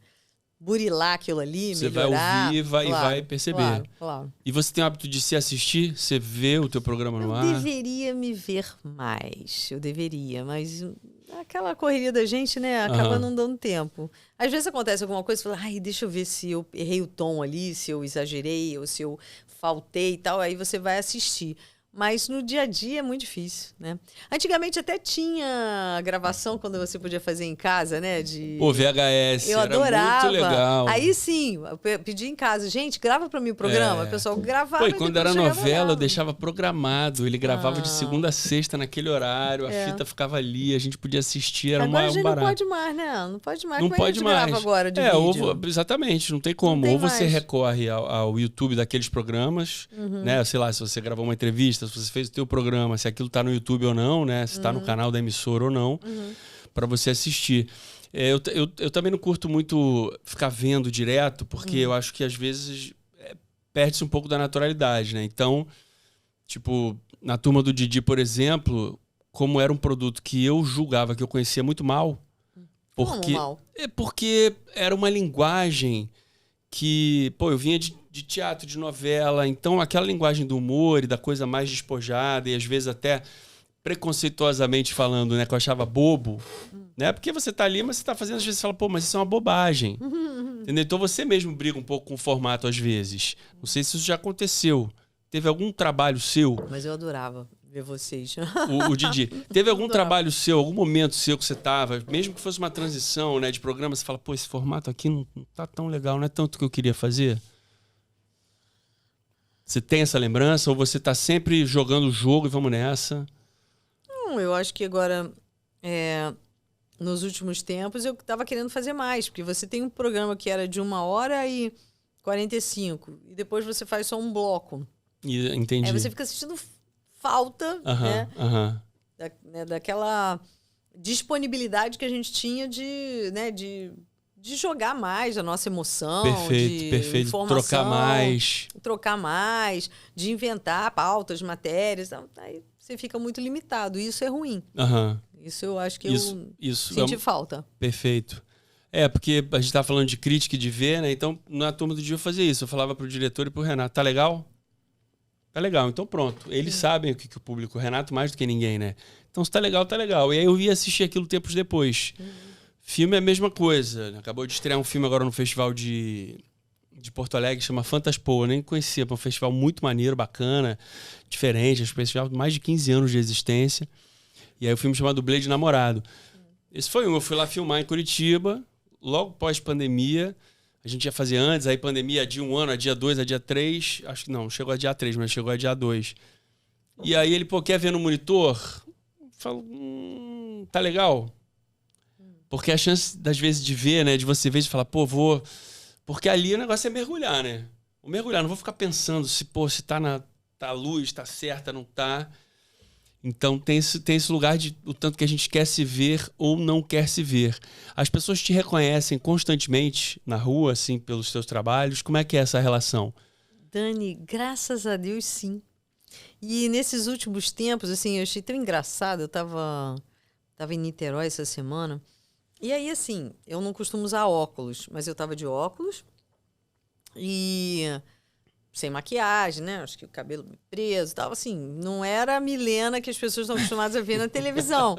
C: burilar aquilo ali,
B: você
C: melhorar...
B: Você vai ouvir e vai perceber.
C: Claro.
B: E você tem o hábito de se assistir? Você vê o teu programa no ar?
C: Eu deveria me ver mais. Eu deveria, mas... Aquela correria da gente, né? Acaba não dando tempo. Às vezes acontece alguma coisa e fala, deixa eu ver se eu errei o tom ali, se eu exagerei, ou se eu faltei e tal. Aí você vai assistir. Mas no dia a dia é muito difícil, né? Antigamente até tinha gravação quando você podia fazer em casa, né?
B: VHS,
C: eu adorava.
B: Era muito legal.
C: Aí sim, eu pedi em casa, gente, grava pra mim o programa. O pessoal gravava.
B: E quando era novela, eu deixava programado. Ele gravava de segunda a sexta naquele horário, a fita ficava ali, a gente podia assistir, era
C: agora
B: um barato.
C: Não pode mais, né? Não pode mais.
B: Não
C: como
B: pode
C: a gente
B: mais.
C: Grava agora de vídeo?
B: Exatamente, não tem como. Ou você recorre ao YouTube daqueles programas, né? Sei lá, se você gravou uma entrevista, se você fez o teu programa, se aquilo tá no YouTube ou não, né? Se tá no canal da emissora ou não, para você assistir. Eu também não curto muito ficar vendo direto, porque eu acho que às vezes perde-se um pouco da naturalidade, né? Então, tipo, na turma do Didi, por exemplo, como era um produto que eu julgava que eu conhecia muito mal, porque era uma linguagem que, eu vinha de teatro, de novela, então aquela linguagem do humor e da coisa mais despojada e às vezes até preconceituosamente falando, né, que eu achava bobo, né, porque você tá ali, mas você tá fazendo, às vezes você fala, mas isso é uma bobagem, entendeu? Então você mesmo briga um pouco com o formato às vezes. Não sei se isso já aconteceu. Teve algum trabalho seu?
C: Mas eu adorava ver vocês.
B: O Didi. Teve algum trabalho seu, algum momento seu que você tava, mesmo que fosse uma transição, né, de programa, você fala, esse formato aqui não tá tão legal, não é tanto que eu queria fazer? Você tem essa lembrança ou você tá sempre jogando o jogo e vamos nessa?
C: Não, eu acho que agora, nos últimos tempos, eu tava querendo fazer mais, porque você tem um programa que era de 1h45 e depois você faz só um bloco.
B: Entendi.
C: Aí você fica assistindo falta, né, daquela disponibilidade que a gente tinha de jogar mais a nossa emoção,
B: perfeito.
C: Informação,
B: trocar mais,
C: de inventar pautas, matérias, aí você fica muito limitado, e isso é ruim. Isso eu acho que eu senti falta.
B: Perfeito. Porque a gente tá falando de crítica e de ver, né? Então, na turma do dia eu fazia isso, eu falava pro diretor e pro Renato, tá legal? Tá legal, então pronto. Eles sabem o que o público... O Renato mais do que ninguém, né? Então, se tá legal, tá legal. E aí eu ia assistir aquilo tempos depois. Filme é a mesma coisa. Acabou de estrear um filme agora no festival de Porto Alegre, chama Fantaspoa. Eu nem conhecia, é um festival muito maneiro, bacana, diferente. É um festival de mais de 15 anos de existência. E aí o filme chamado Blade Namorado. Esse foi um. Eu fui lá filmar em Curitiba, logo pós-pandemia. A gente ia fazer antes, aí pandemia, adia 1 ano, adia 2, adia 3. Acho que não chegou a dia 3, mas chegou a dia 2. E aí ele, quer ver no monitor? Eu falo, tá legal? Porque a chance, das vezes, de ver, né? De você ver e falar, vou... Porque ali o negócio é mergulhar, né? O mergulhar, não vou ficar pensando se tá a luz, tá certa, não tá. Então tem esse lugar de o tanto que a gente quer se ver ou não quer se ver. As pessoas te reconhecem constantemente na rua, assim, pelos seus trabalhos. Como é que é essa relação?
C: Dani, graças a Deus, sim. E nesses últimos tempos, assim, eu achei tão engraçado. Eu tava em Niterói essa semana. E aí, assim, eu não costumo usar óculos, mas eu tava de óculos e sem maquiagem, né? Acho que o cabelo preso, tava assim, não era a Milena que as pessoas estão acostumadas a ver na televisão.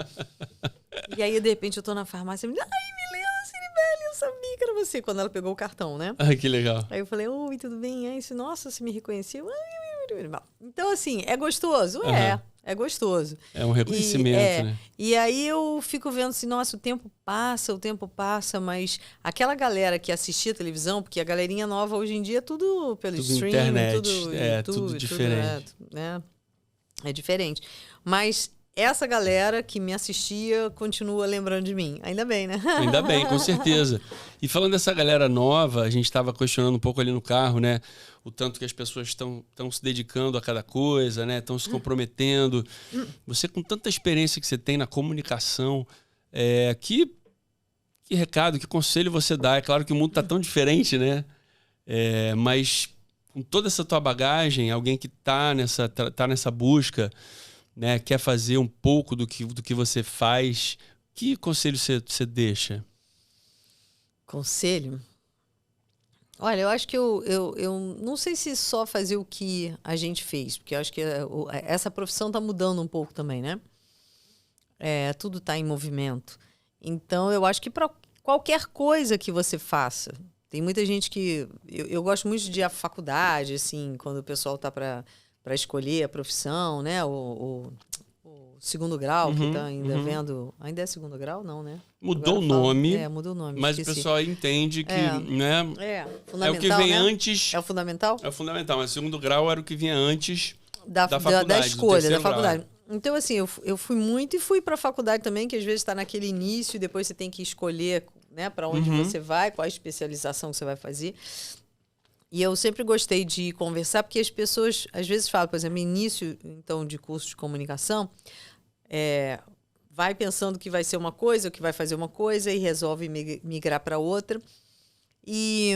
C: E aí, de repente, eu tô na farmácia e me diz, ai, Milena Ciribelli, eu sabia sabia que era você quando ela pegou o cartão, né?
B: Ah, que legal.
C: Aí eu falei, oi, tudo bem? Aí disse, nossa, você me reconheceu? Então, assim, é gostoso? É gostoso.
B: É um reconhecimento, né?
C: E aí eu fico vendo assim, nossa, o tempo passa, mas aquela galera que assistia a televisão, porque a galerinha nova hoje em dia é tudo pelo streaming,
B: internet,
C: tudo YouTube,
B: tudo diferente.
C: Tudo, né? É diferente. Mas essa galera que me assistia continua lembrando de mim. Ainda bem, né?
B: Ainda bem, com certeza. E falando dessa galera nova, a gente estava questionando um pouco ali no carro, né? O tanto que as pessoas estão se dedicando a cada coisa, né? Estão se comprometendo. Você, com tanta experiência que você tem na comunicação, que recado, que conselho você dá? É claro que o mundo está tão diferente, né? Mas com toda essa tua bagagem, alguém que tá nessa busca, né, quer fazer um pouco do que você faz, que conselho você deixa?
C: Conselho? Olha, eu acho que eu não sei se só fazer o que a gente fez, porque eu acho que essa profissão está mudando um pouco também, né? Tudo está em movimento. Então, eu acho que para qualquer coisa que você faça, tem muita gente que... Eu gosto muito de ir à faculdade, assim, quando o pessoal está para escolher a profissão, né? O segundo grau, que está ainda vendo... Ainda é segundo grau? Não, né?
B: Mudou o nome.
C: Mudou o nome.
B: Mas
C: esqueci.
B: O pessoal entende que, né?
C: Fundamental,
B: é o que vem
C: né?
B: antes.
C: É o fundamental?
B: É o fundamental, mas o segundo grau era o que vinha antes
C: da
B: faculdade.
C: Da escolha, da faculdade.
B: Grau.
C: Então, assim, eu fui muito e fui para a faculdade também, que às vezes está naquele início e depois você tem que escolher, né, para onde você vai, qual a especialização que você vai fazer. E eu sempre gostei de conversar, porque as pessoas, às vezes, falam, por exemplo, início, então, de curso de comunicação, vai pensando que vai ser uma coisa, ou que vai fazer uma coisa, e resolve migrar para outra. E,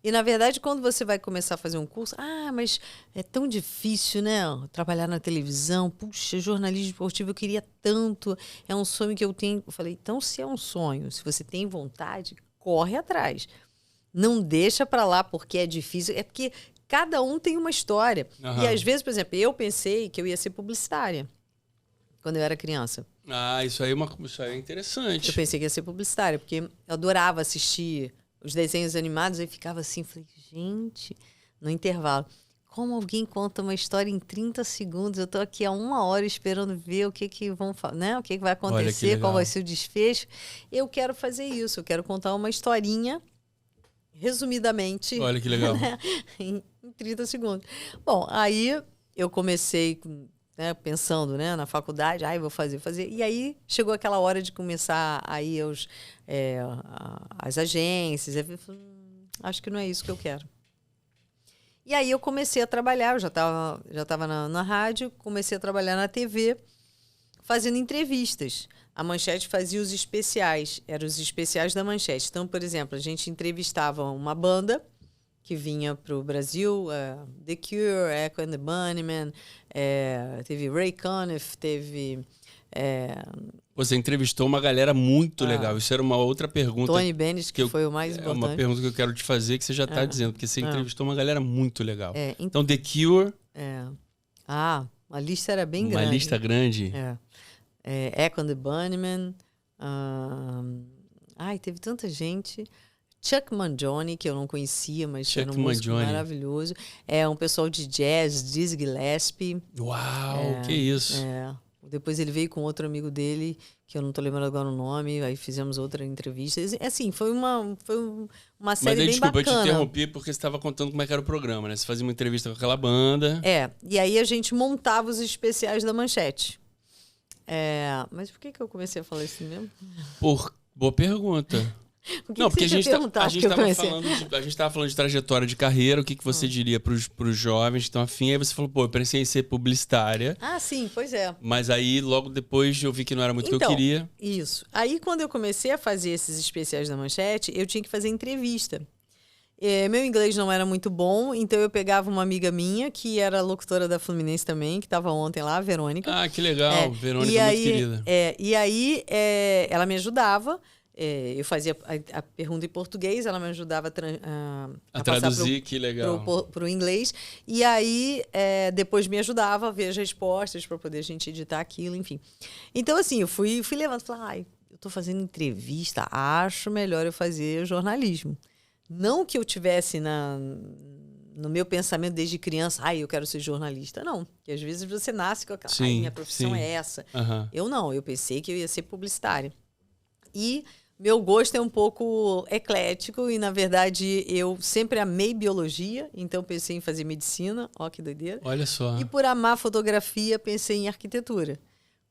C: na verdade, quando você vai começar a fazer um curso, mas é tão difícil, né? Trabalhar na televisão, puxa, jornalismo esportivo, eu queria tanto, é um sonho que eu tenho. Eu falei, então, se é um sonho, se você tem vontade, corre atrás. Não deixa para lá porque é difícil, é porque cada um tem uma história. E às vezes, por exemplo, eu pensei que eu ia ser publicitária quando eu era criança.
B: Isso aí é interessante.
C: Eu pensei que ia ser publicitária, porque eu adorava assistir os desenhos animados e ficava assim, falei, gente, no intervalo, como alguém conta uma história em 30 segundos? Eu tô aqui há 1 hora esperando ver o que vão falar, né? O que vai acontecer, qual vai ser o desfecho. Eu quero fazer isso, eu quero contar uma historinha resumidamente.
B: Olha que legal.
C: em 30 segundos. Bom, aí eu comecei, né, pensando, né, na faculdade, vou fazer. E aí chegou aquela hora de começar a ir às agências. Eu falei, acho que não é isso que eu quero. E aí eu comecei a trabalhar, eu já estava na rádio, comecei a trabalhar na TV, fazendo entrevistas. A Manchete fazia os especiais, eram os especiais da Manchete. Então, por exemplo, a gente entrevistava uma banda que vinha para o Brasil, The Cure, Echo and the Bunnymen, teve Ray Conniff, teve...
B: Você entrevistou uma galera muito legal. Isso era uma outra pergunta.
C: Tony Bennett, que foi o mais importante.
B: É uma pergunta que eu quero te fazer, que você já está dizendo, porque você entrevistou uma galera muito legal. Então, The Cure...
C: a lista era bem grande.
B: Uma lista grande.
C: Echo and the Bunnymen. Teve tanta gente. Chuck Mangione, que eu não conhecia, mas era um músico maravilhoso. Um pessoal de jazz, Dizzy Gillespie.
B: Uau, que isso.
C: Depois ele veio com outro amigo dele, que eu não estou lembrando agora o nome, aí fizemos outra entrevista. Assim, foi uma série bem bacana.
B: Mas eu te interrompi porque você estava contando como é que era o programa, né? Você fazia uma entrevista com aquela banda.
C: E aí a gente montava os especiais da Manchete. Mas por que eu comecei a falar isso mesmo?
B: Boa pergunta. Não, porque a gente estava falando de trajetória de carreira, o que você diria para os jovens que estão afim, aí você falou, eu pensei em ser publicitária.
C: Sim, pois é.
B: Mas aí, logo depois, eu vi que não era muito o que eu queria.
C: Isso. Aí, quando eu comecei a fazer esses especiais da Manchete, eu tinha que fazer entrevista. Meu inglês não era muito bom, então eu pegava uma amiga minha, que era locutora da Fluminense também, que estava ontem lá, a Verônica.
B: Que legal. Verônica muito querida.
C: E aí, ela me ajudava. Eu fazia a pergunta em português, ela me ajudava a
B: traduzir, que legal.
C: Para o inglês. E aí, depois me ajudava a ver as respostas para poder a gente editar aquilo, enfim. Então, assim, eu fui levando, falei, eu estou fazendo entrevista, acho melhor eu fazer jornalismo. Não que eu tivesse no meu pensamento desde criança, eu quero ser jornalista. Não, porque às vezes você nasce com aquela, minha profissão é essa. Eu não, eu pensei que eu ia ser publicitária. E meu gosto é um pouco eclético e, na verdade, eu sempre amei biologia, então pensei em fazer medicina, ó que doideira.
B: Olha só.
C: E por amar fotografia, pensei em arquitetura.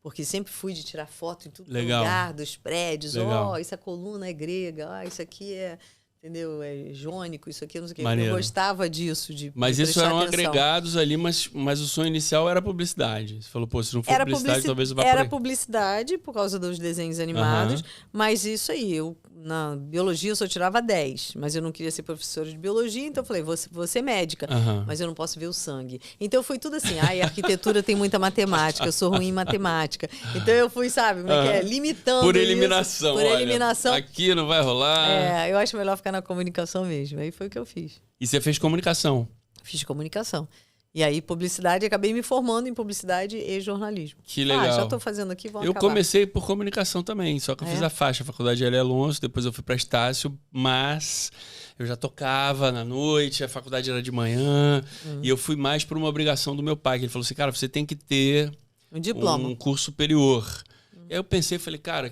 C: Porque sempre fui de tirar foto em todo lugar, dos prédios. Essa coluna é grega, isso aqui é... Entendeu? É jônico, isso aqui, não sei o quê. Eu gostava disso,
B: Mas isso eram agregados ali, mas o sonho inicial era publicidade. Você falou, se não for publicidade, talvez eu vá por aí.
C: Era publicidade, por causa dos desenhos animados. Mas isso aí, na biologia eu só tirava 10. Mas eu não queria ser professora de biologia, então eu falei, vou ser médica. Mas eu não posso ver o sangue. Então foi tudo assim, arquitetura tem muita matemática, eu sou ruim em matemática. Então eu fui, sabe, limitando
B: por eliminação.
C: Por eliminação.
B: Aqui não vai rolar.
C: Eu acho melhor ficar na comunicação mesmo. Aí foi o que eu fiz.
B: E você fez comunicação?
C: Fiz comunicação. E aí, publicidade, acabei me formando em publicidade e jornalismo.
B: Que legal.
C: Já estou fazendo aqui, vamos
B: acabar. Eu comecei por comunicação também, só que eu fiz a faixa, a faculdade de L. Alonso, depois eu fui para Estácio, mas eu já tocava na noite, a faculdade era de manhã, e eu fui mais por uma obrigação do meu pai, que ele falou assim, cara, você tem que ter
C: um diploma,
B: um curso superior. E aí eu pensei, falei, cara,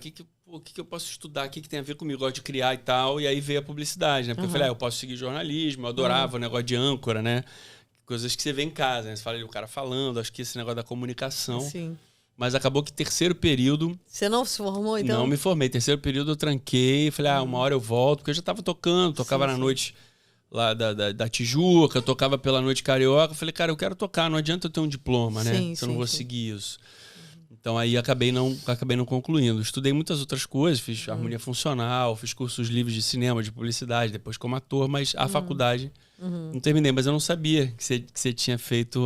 B: o que eu posso estudar, o que tem a ver comigo, eu gosto de criar e tal, e aí veio a publicidade, né? Porque eu falei, eu posso seguir jornalismo, eu adorava o negócio de âncora, né? Coisas que você vê em casa, né? Você fala ali o cara falando, acho que esse negócio da comunicação.
C: Sim.
B: Mas acabou que terceiro período...
C: Você não se formou, então?
B: Não me formei. Terceiro período eu tranquei, falei, uma hora eu volto, porque eu já tava tocava na noite lá da Tijuca, tocava pela noite carioca, falei, cara, eu quero tocar, não adianta eu ter um diploma, né? Se eu não vou seguir isso. Então aí acabei não concluindo. Estudei muitas outras coisas, fiz harmonia funcional, fiz cursos livres de cinema, de publicidade, depois como ator, mas a faculdade não terminei. Mas eu não sabia que você tinha feito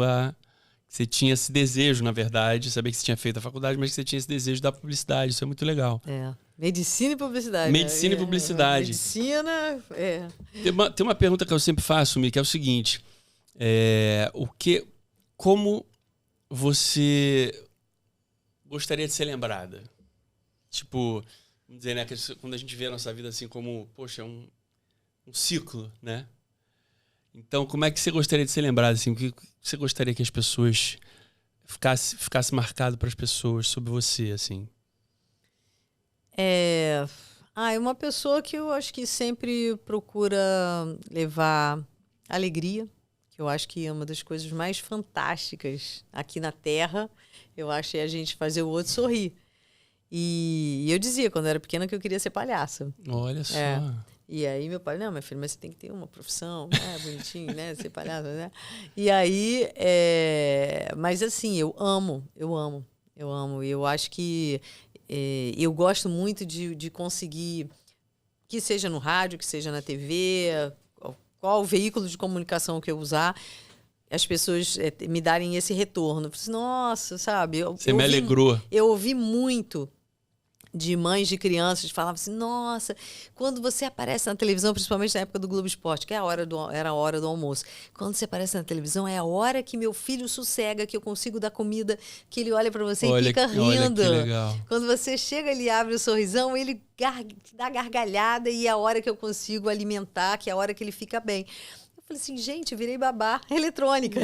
B: que você tinha esse desejo, na verdade. Sabia que você tinha feito a faculdade, mas que você tinha esse desejo da publicidade. Isso é muito legal.
C: Medicina e publicidade.
B: Medicina e publicidade.
C: Medicina,
B: Tem uma pergunta que eu sempre faço, Mi, que é o seguinte. Como você gostaria de ser lembrada? Tipo, vamos dizer, né, que quando a gente vê a nossa vida assim como, poxa, um ciclo, né? Então, como é que você gostaria de ser lembrada? Assim, o que você gostaria que as pessoas ficasse marcado para as pessoas sobre você, assim?
C: É uma pessoa que eu acho que sempre procura levar alegria, que eu acho que é uma das coisas mais fantásticas aqui na Terra. Eu acho a gente fazer o outro sorrir. E eu dizia, quando eu era pequena, que eu queria ser palhaça.
B: Olha só.
C: E aí meu pai, não, minha filha, mas você tem que ter uma profissão, né? Bonitinho, né? Ser palhaça, né? E aí, mas assim, eu amo. Eu acho que eu gosto muito de conseguir, que seja no rádio, que seja na TV, qual o veículo de comunicação que eu usar, as pessoas me darem esse retorno. Nossa, sabe?
B: Você me alegrou.
C: Eu ouvi muito de mães de crianças que falavam assim, nossa, quando você aparece na televisão, principalmente na época do Globo Esporte, que era a hora do almoço, quando você aparece na televisão é a hora que meu filho sossega, que eu consigo dar comida, que ele olha para você e fica rindo.
B: Olha que legal.
C: Quando você chega, ele abre o sorrisão, ele dá gargalhada e é a hora que eu consigo alimentar, que é a hora que ele fica bem. Eu falei assim, gente, eu virei babá eletrônica.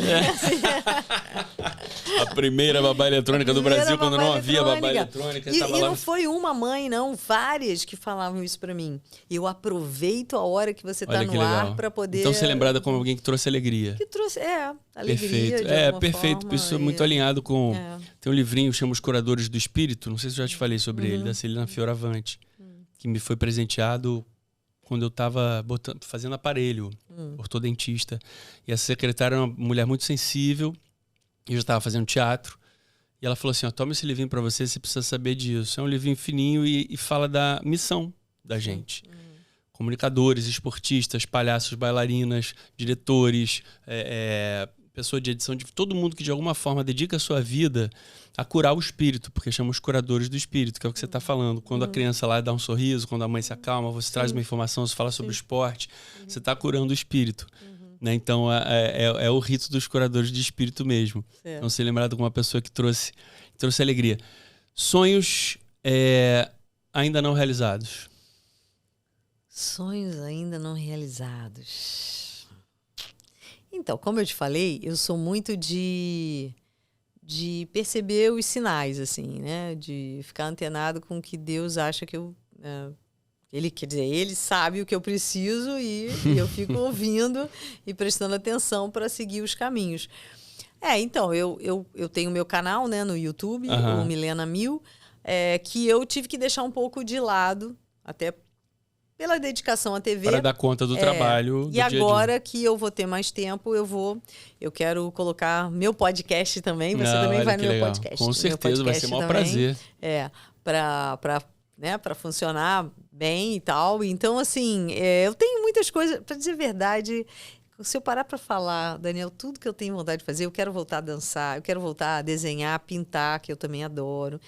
B: A primeira babá eletrônica do Brasil, quando não havia babá eletrônica.
C: E não foi uma mãe, não. Várias que falavam isso pra mim. Eu aproveito a hora que você tá no ar pra poder...
B: Então ser lembrada como alguém que trouxe alegria.
C: Que trouxe, alegria.
B: Perfeito. Perfeito. Isso é muito alinhado com... Tem um livrinho que chama Os Curadores do Espírito. Não sei se eu já te falei sobre ele, da Celina Fioravanti. Que me foi presenteado quando eu estava fazendo aparelho, ortodontista. E essa secretária era uma mulher muito sensível. Eu já estava fazendo teatro. E ela falou assim, toma esse livrinho para você precisa saber disso. É um livrinho fininho e fala da missão da gente. Comunicadores, esportistas, palhaços, bailarinas, diretores, pessoa de edição, de todo mundo que de alguma forma dedica a sua vida a curar o espírito, porque chama os curadores do espírito, que é o que você está falando. Quando a criança lá dá um sorriso, quando a mãe se acalma, você traz uma informação, você fala sobre o esporte, você está curando o espírito. Né? Então, é o rito dos curadores de espírito mesmo. Então, ser lembrado como uma pessoa que trouxe alegria. Sonhos ainda não realizados.
C: Sonhos ainda não realizados. Então, como eu te falei, eu sou muito de perceber os sinais, assim, né? De ficar antenado com o que Deus acha que eu... Ele sabe o que eu preciso e eu fico ouvindo e prestando atenção para seguir os caminhos. Então, eu tenho meu canal, né, no YouTube, o Milena Mil, que eu tive que deixar um pouco de lado, até pela dedicação à TV.
B: Para dar conta do trabalho do
C: dia a dia. E agora que eu vou ter mais tempo, eu quero colocar meu podcast também. Você também vai no meu podcast.
B: Com certeza, vai ser um maior prazer.
C: Para funcionar bem e tal. Então, assim, eu tenho muitas coisas... Para dizer a verdade, se eu parar para falar, Daniel, tudo que eu tenho vontade de fazer, eu quero voltar a dançar, eu quero voltar a desenhar, pintar, que eu também adoro.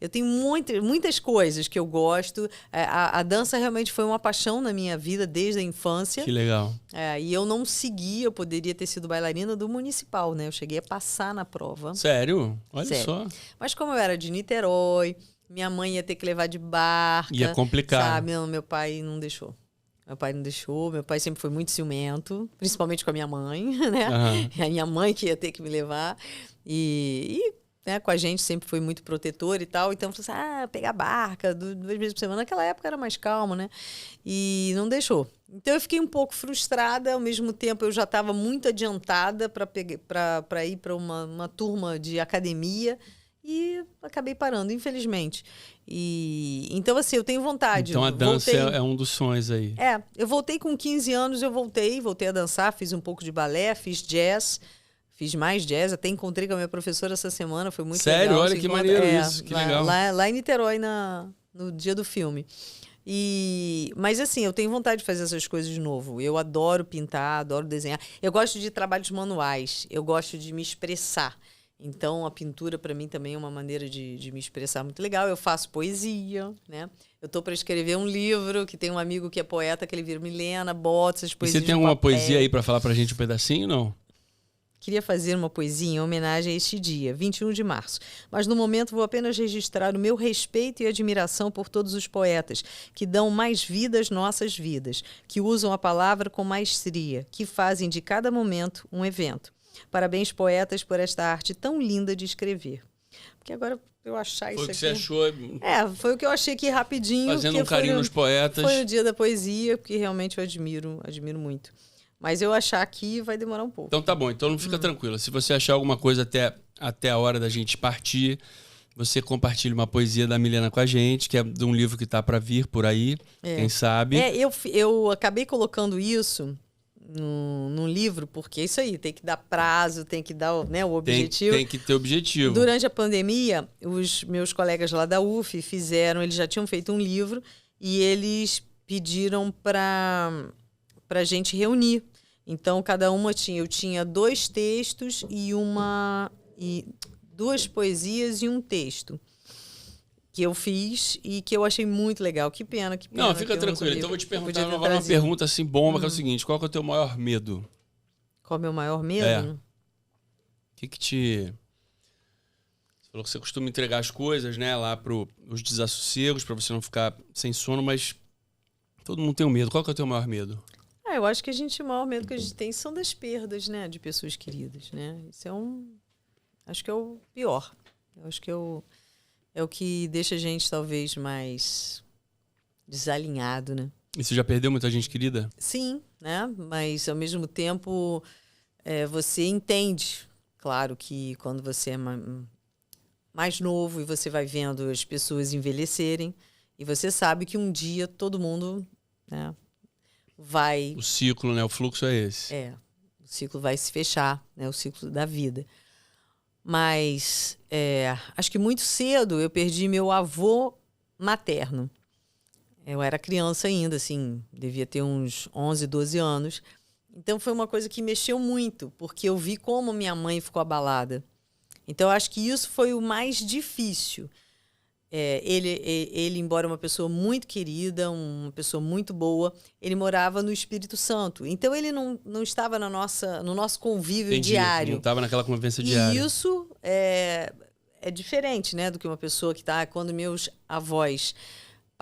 C: Eu tenho muitas coisas que eu gosto. A dança realmente foi uma paixão na minha vida desde a infância.
B: Que legal.
C: E eu não segui, eu poderia ter sido bailarina do municipal, né? Eu cheguei a passar na prova.
B: Sério? Olha só.
C: Mas como eu era de Niterói, minha mãe ia ter que levar de barca.
B: Ia complicar.
C: Sabe? Meu pai não deixou. Meu pai sempre foi muito ciumento, principalmente com a minha mãe, né? E a minha mãe que ia ter que me levar. E né, com a gente sempre foi muito protetor e tal. Então, falou assim, pegar barca 2 vezes por semana. Naquela época era mais calmo, né? E não deixou. Então, eu fiquei um pouco frustrada. Ao mesmo tempo, eu já estava muito adiantada para ir para uma turma de academia. E acabei parando, infelizmente. Então, assim, eu tenho vontade.
B: Então, a dança é um dos sonhos aí.
C: Eu voltei com 15 anos, voltei a dançar, fiz um pouco de balé, fiz jazz, fiz mais jazz, até encontrei com a minha professora essa semana, foi muito legal.
B: Sério? Olha que maneiro isso, que legal.
C: Lá em Niterói, no dia do filme. Mas, assim, eu tenho vontade de fazer essas coisas de novo. Eu adoro pintar, adoro desenhar. Eu gosto de trabalhos manuais, eu gosto de me expressar. Então, a pintura, para mim, também é uma maneira de me expressar muito legal. Eu faço poesia, né? Eu estou para escrever um livro, que tem um amigo que é poeta, que ele vira Milena, bota essas poesias.
B: E você tem alguma poesia aí para falar para a gente um pedacinho, não?
C: Queria fazer uma poesia em homenagem a este dia, 21 de março. Mas, no momento, vou apenas registrar o meu respeito e admiração por todos os poetas que dão mais vida às nossas vidas, que usam a palavra com maestria, que fazem de cada momento um evento. Parabéns, poetas, por esta arte tão linda de escrever. Porque agora eu achar isso aqui...
B: Foi o que você achou...
C: foi o que eu achei aqui rapidinho.
B: Fazendo um carinho nos poetas.
C: Foi o dia da poesia, porque realmente eu admiro muito. Mas eu achar aqui vai demorar um pouco.
B: Então tá bom, então não fica tranquila. Se você achar alguma coisa até a hora da gente partir, você compartilha uma poesia da Milena com a gente, que é de um livro que tá para vir por aí, quem sabe.
C: Eu acabei colocando isso... num livro, porque é isso aí, tem que dar prazo, tem que dar, né, o objetivo.
B: Tem que ter objetivo.
C: Durante a pandemia, os meus colegas lá da UF eles já tinham feito um livro e eles pediram para a gente reunir. Então, eu tinha 2 textos e 2 poesias e um texto que eu fiz e que eu achei muito legal. Que pena.
B: Não, fica tranquilo. Então eu vou te perguntar agora uma pergunta assim bomba, que é o seguinte: qual que é o teu maior medo?
C: Qual é o meu maior medo?
B: O que te... Você falou que você costuma entregar as coisas, né, lá os desassossegos, para você não ficar sem sono, mas todo mundo tem um medo. Qual que é o teu maior medo?
C: Eu acho que o maior medo que a gente tem são das perdas, né, de pessoas queridas, né? Isso acho que é o pior. Eu acho que é o que deixa a gente, talvez, mais desalinhado, né?
B: E você já perdeu muita gente querida?
C: Sim, né? Mas, ao mesmo tempo, você entende. Claro que quando você é mais novo e você vai vendo as pessoas envelhecerem, e você sabe que um dia todo mundo, né, vai...
B: O ciclo, né? O fluxo é esse.
C: O ciclo vai se fechar, né? O ciclo da vida. Mas acho que muito cedo eu perdi meu avô materno. Eu era criança ainda, assim, devia ter uns 11, 12 anos. Então foi uma coisa que mexeu muito, porque eu vi como minha mãe ficou abalada. Então eu acho que isso foi o mais difícil. Ele, embora uma pessoa muito querida, uma pessoa muito boa, ele morava no Espírito Santo. Então ele não estava no nosso convívio diário.
B: Não estava naquela convivência diária.
C: E isso é diferente, né, do que uma pessoa que está... Quando meus avós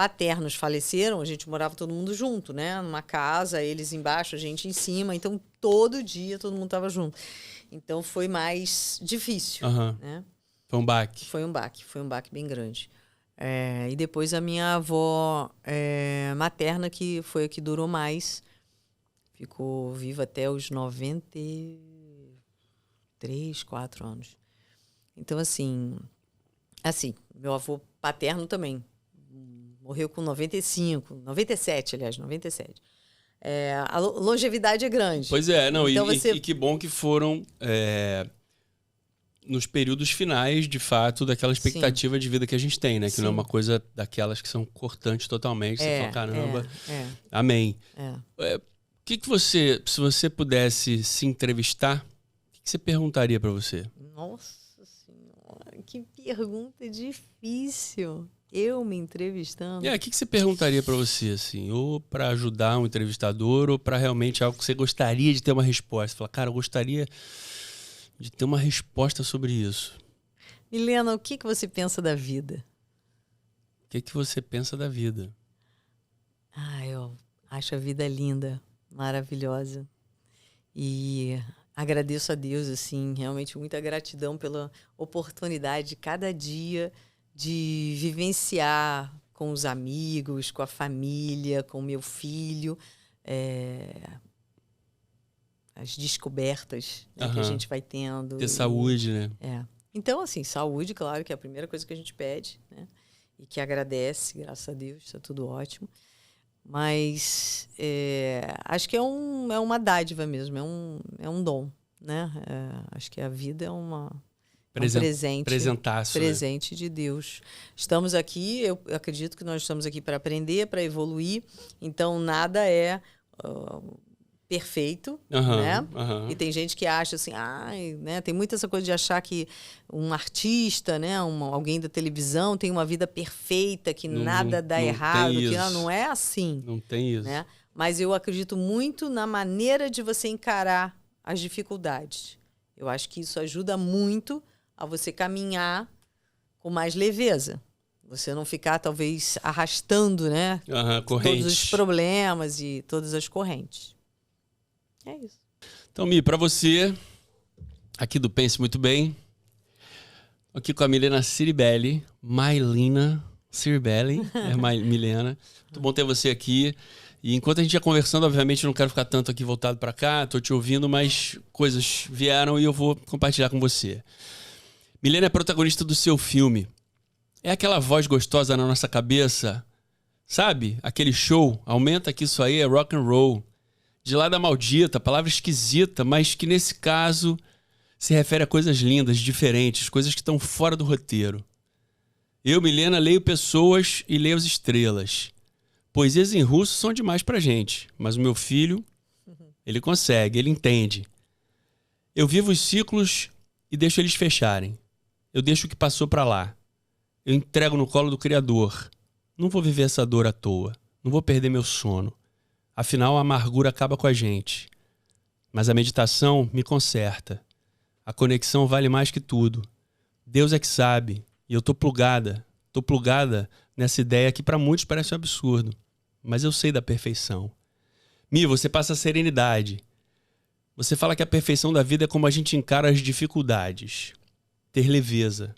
C: paternos faleceram, a gente morava todo mundo junto, né? Numa casa, eles embaixo, a gente em cima. Então, todo dia todo mundo estava junto. Então, foi mais difícil, né?
B: Foi um baque.
C: Foi um baque bem grande. E depois a minha avó materna, que foi a que durou mais, ficou viva até os 93, 4 anos. Então, assim, meu avô paterno também morreu com 97, aliás, 97. A longevidade é grande.
B: Pois é, não, então e que bom que foram nos períodos finais, de fato, daquela expectativa de vida que a gente tem, né? Que não é uma coisa daquelas que são cortantes totalmente. Você fala, caramba, amém. Que você, se você pudesse se entrevistar, o que você perguntaria para você?
C: Nossa Senhora, que pergunta difícil. Eu me entrevistando.
B: O que você perguntaria para você, assim? Ou para ajudar um entrevistador, ou para realmente algo que você gostaria de ter uma resposta? Fala, cara, eu gostaria de ter uma resposta sobre isso.
C: Milena, o que você pensa da vida?
B: O que você pensa da vida?
C: Eu acho a vida linda, maravilhosa. E agradeço a Deus, assim, realmente muita gratidão pela oportunidade cada dia de vivenciar com os amigos, com a família, com o meu filho, as descobertas, né, que a gente vai tendo.
B: Ter saúde, né?
C: Então, assim, saúde, claro, que é a primeira coisa que a gente pede, né? E que agradece, graças a Deus, está tudo ótimo. Mas acho que é uma dádiva mesmo, é um dom, né? Acho que a vida é um presente de Deus. Estamos aqui, eu acredito que nós estamos aqui para aprender, para evoluir. Então, nada é perfeito, né? E tem gente que acha assim, né? Tem muita essa coisa de achar que um artista, né? Alguém da televisão tem uma vida perfeita, que nada dá errado, que não é assim.
B: Não tem isso.
C: Né? Mas eu acredito muito na maneira de você encarar as dificuldades. Eu acho que isso ajuda muito a você caminhar com mais leveza. Você não ficar, talvez, arrastando, né? Todos os problemas e todas as correntes. É isso.
B: Então, Mi, para você, aqui do Pense Muito Bem, aqui com a Milena Ciribelli, Milena Ciribelli, Milena. Muito bom ter você aqui. E enquanto a gente ia conversando, obviamente, eu não quero ficar tanto aqui voltado para cá, tô te ouvindo, mas coisas vieram e eu vou compartilhar com você. Milena é protagonista do seu filme. É aquela voz gostosa na nossa cabeça, sabe? Aquele show, aumenta que isso aí é rock and roll. De lá da maldita, palavra esquisita, mas que nesse caso se refere a coisas lindas, diferentes, coisas que estão fora do roteiro. Eu, Milena, leio pessoas e leio as estrelas. Poesias em russo são demais pra gente, mas o meu filho, ele consegue, ele entende. Eu vivo os ciclos e deixo eles fecharem. Eu deixo o que passou pra lá. Eu entrego no colo do Criador. Não vou viver essa dor à toa. Não vou perder meu sono. Afinal, a amargura acaba com a gente. Mas a meditação me conserta. A conexão vale mais que tudo. Deus é que sabe. E eu tô plugada nessa ideia que para muitos parece um absurdo. Mas eu sei da perfeição. Mi, você passa a serenidade. Você fala que a perfeição da vida é como a gente encara as dificuldades. Ter leveza.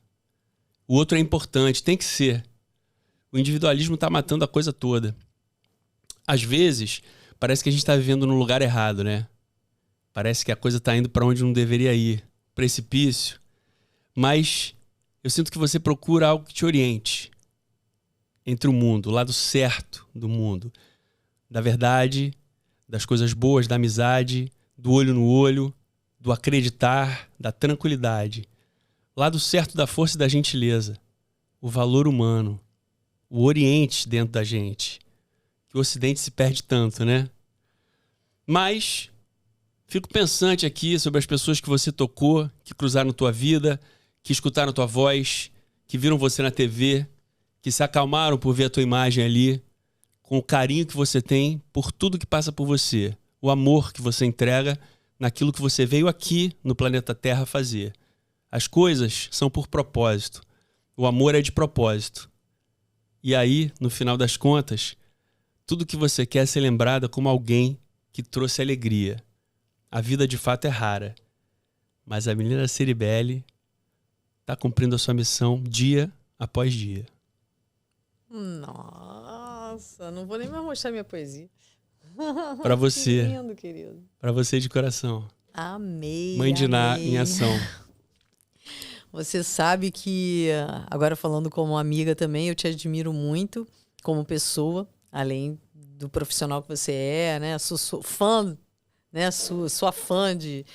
B: O outro é importante, tem que ser. O individualismo tá matando a coisa toda. Às vezes, parece que a gente está vivendo no lugar errado, né? Parece que a coisa está indo para onde não deveria ir. Precipício. Mas eu sinto que você procura algo que te oriente. Entre o mundo, o lado certo do mundo. Da verdade, das coisas boas, da amizade, do olho no olho, do acreditar, da tranquilidade. Lado certo da força e da gentileza. O valor humano. O oriente dentro da gente. Que o Ocidente se perde tanto, né? Mas fico pensante aqui sobre as pessoas que você tocou, que cruzaram tua vida, que escutaram tua voz, que viram você na TV, que se acalmaram por ver a tua imagem ali, com o carinho que você tem por tudo que passa por você, o amor que você entrega naquilo que você veio aqui no planeta Terra fazer. As coisas são por propósito. O amor é de propósito. E aí, no final das contas, tudo que você quer é ser lembrada como alguém que trouxe alegria. A vida de fato é rara, mas a menina Ciribele está cumprindo a sua missão dia após dia.
C: Nossa, não vou nem mais mostrar minha poesia.
B: Para você.
C: Que lindo, querido.
B: Para você de coração.
C: Amei.
B: Mãe de Ná em ação.
C: Você sabe que, agora falando como amiga também, eu te admiro muito como pessoa, além do profissional que você é, né? Sou fã, né? Sua fã de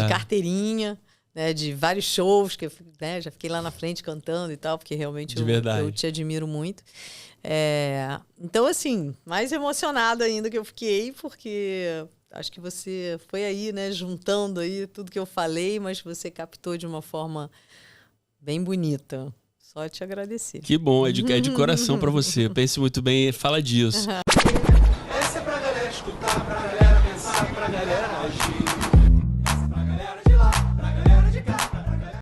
C: carteirinha, né? De vários shows que eu, né? Já fiquei lá na frente cantando e tal, porque realmente eu te admiro muito. Então, assim, mais emocionada ainda que eu fiquei, porque acho que você foi aí, né? Juntando aí tudo que eu falei, mas você captou de uma forma bem bonita. Só te agradecer.
B: Que bom, é de coração pra você. Pense muito bem e fala disso.
A: Essa é pra galera escutar, pra galera pensar, pra galera agir.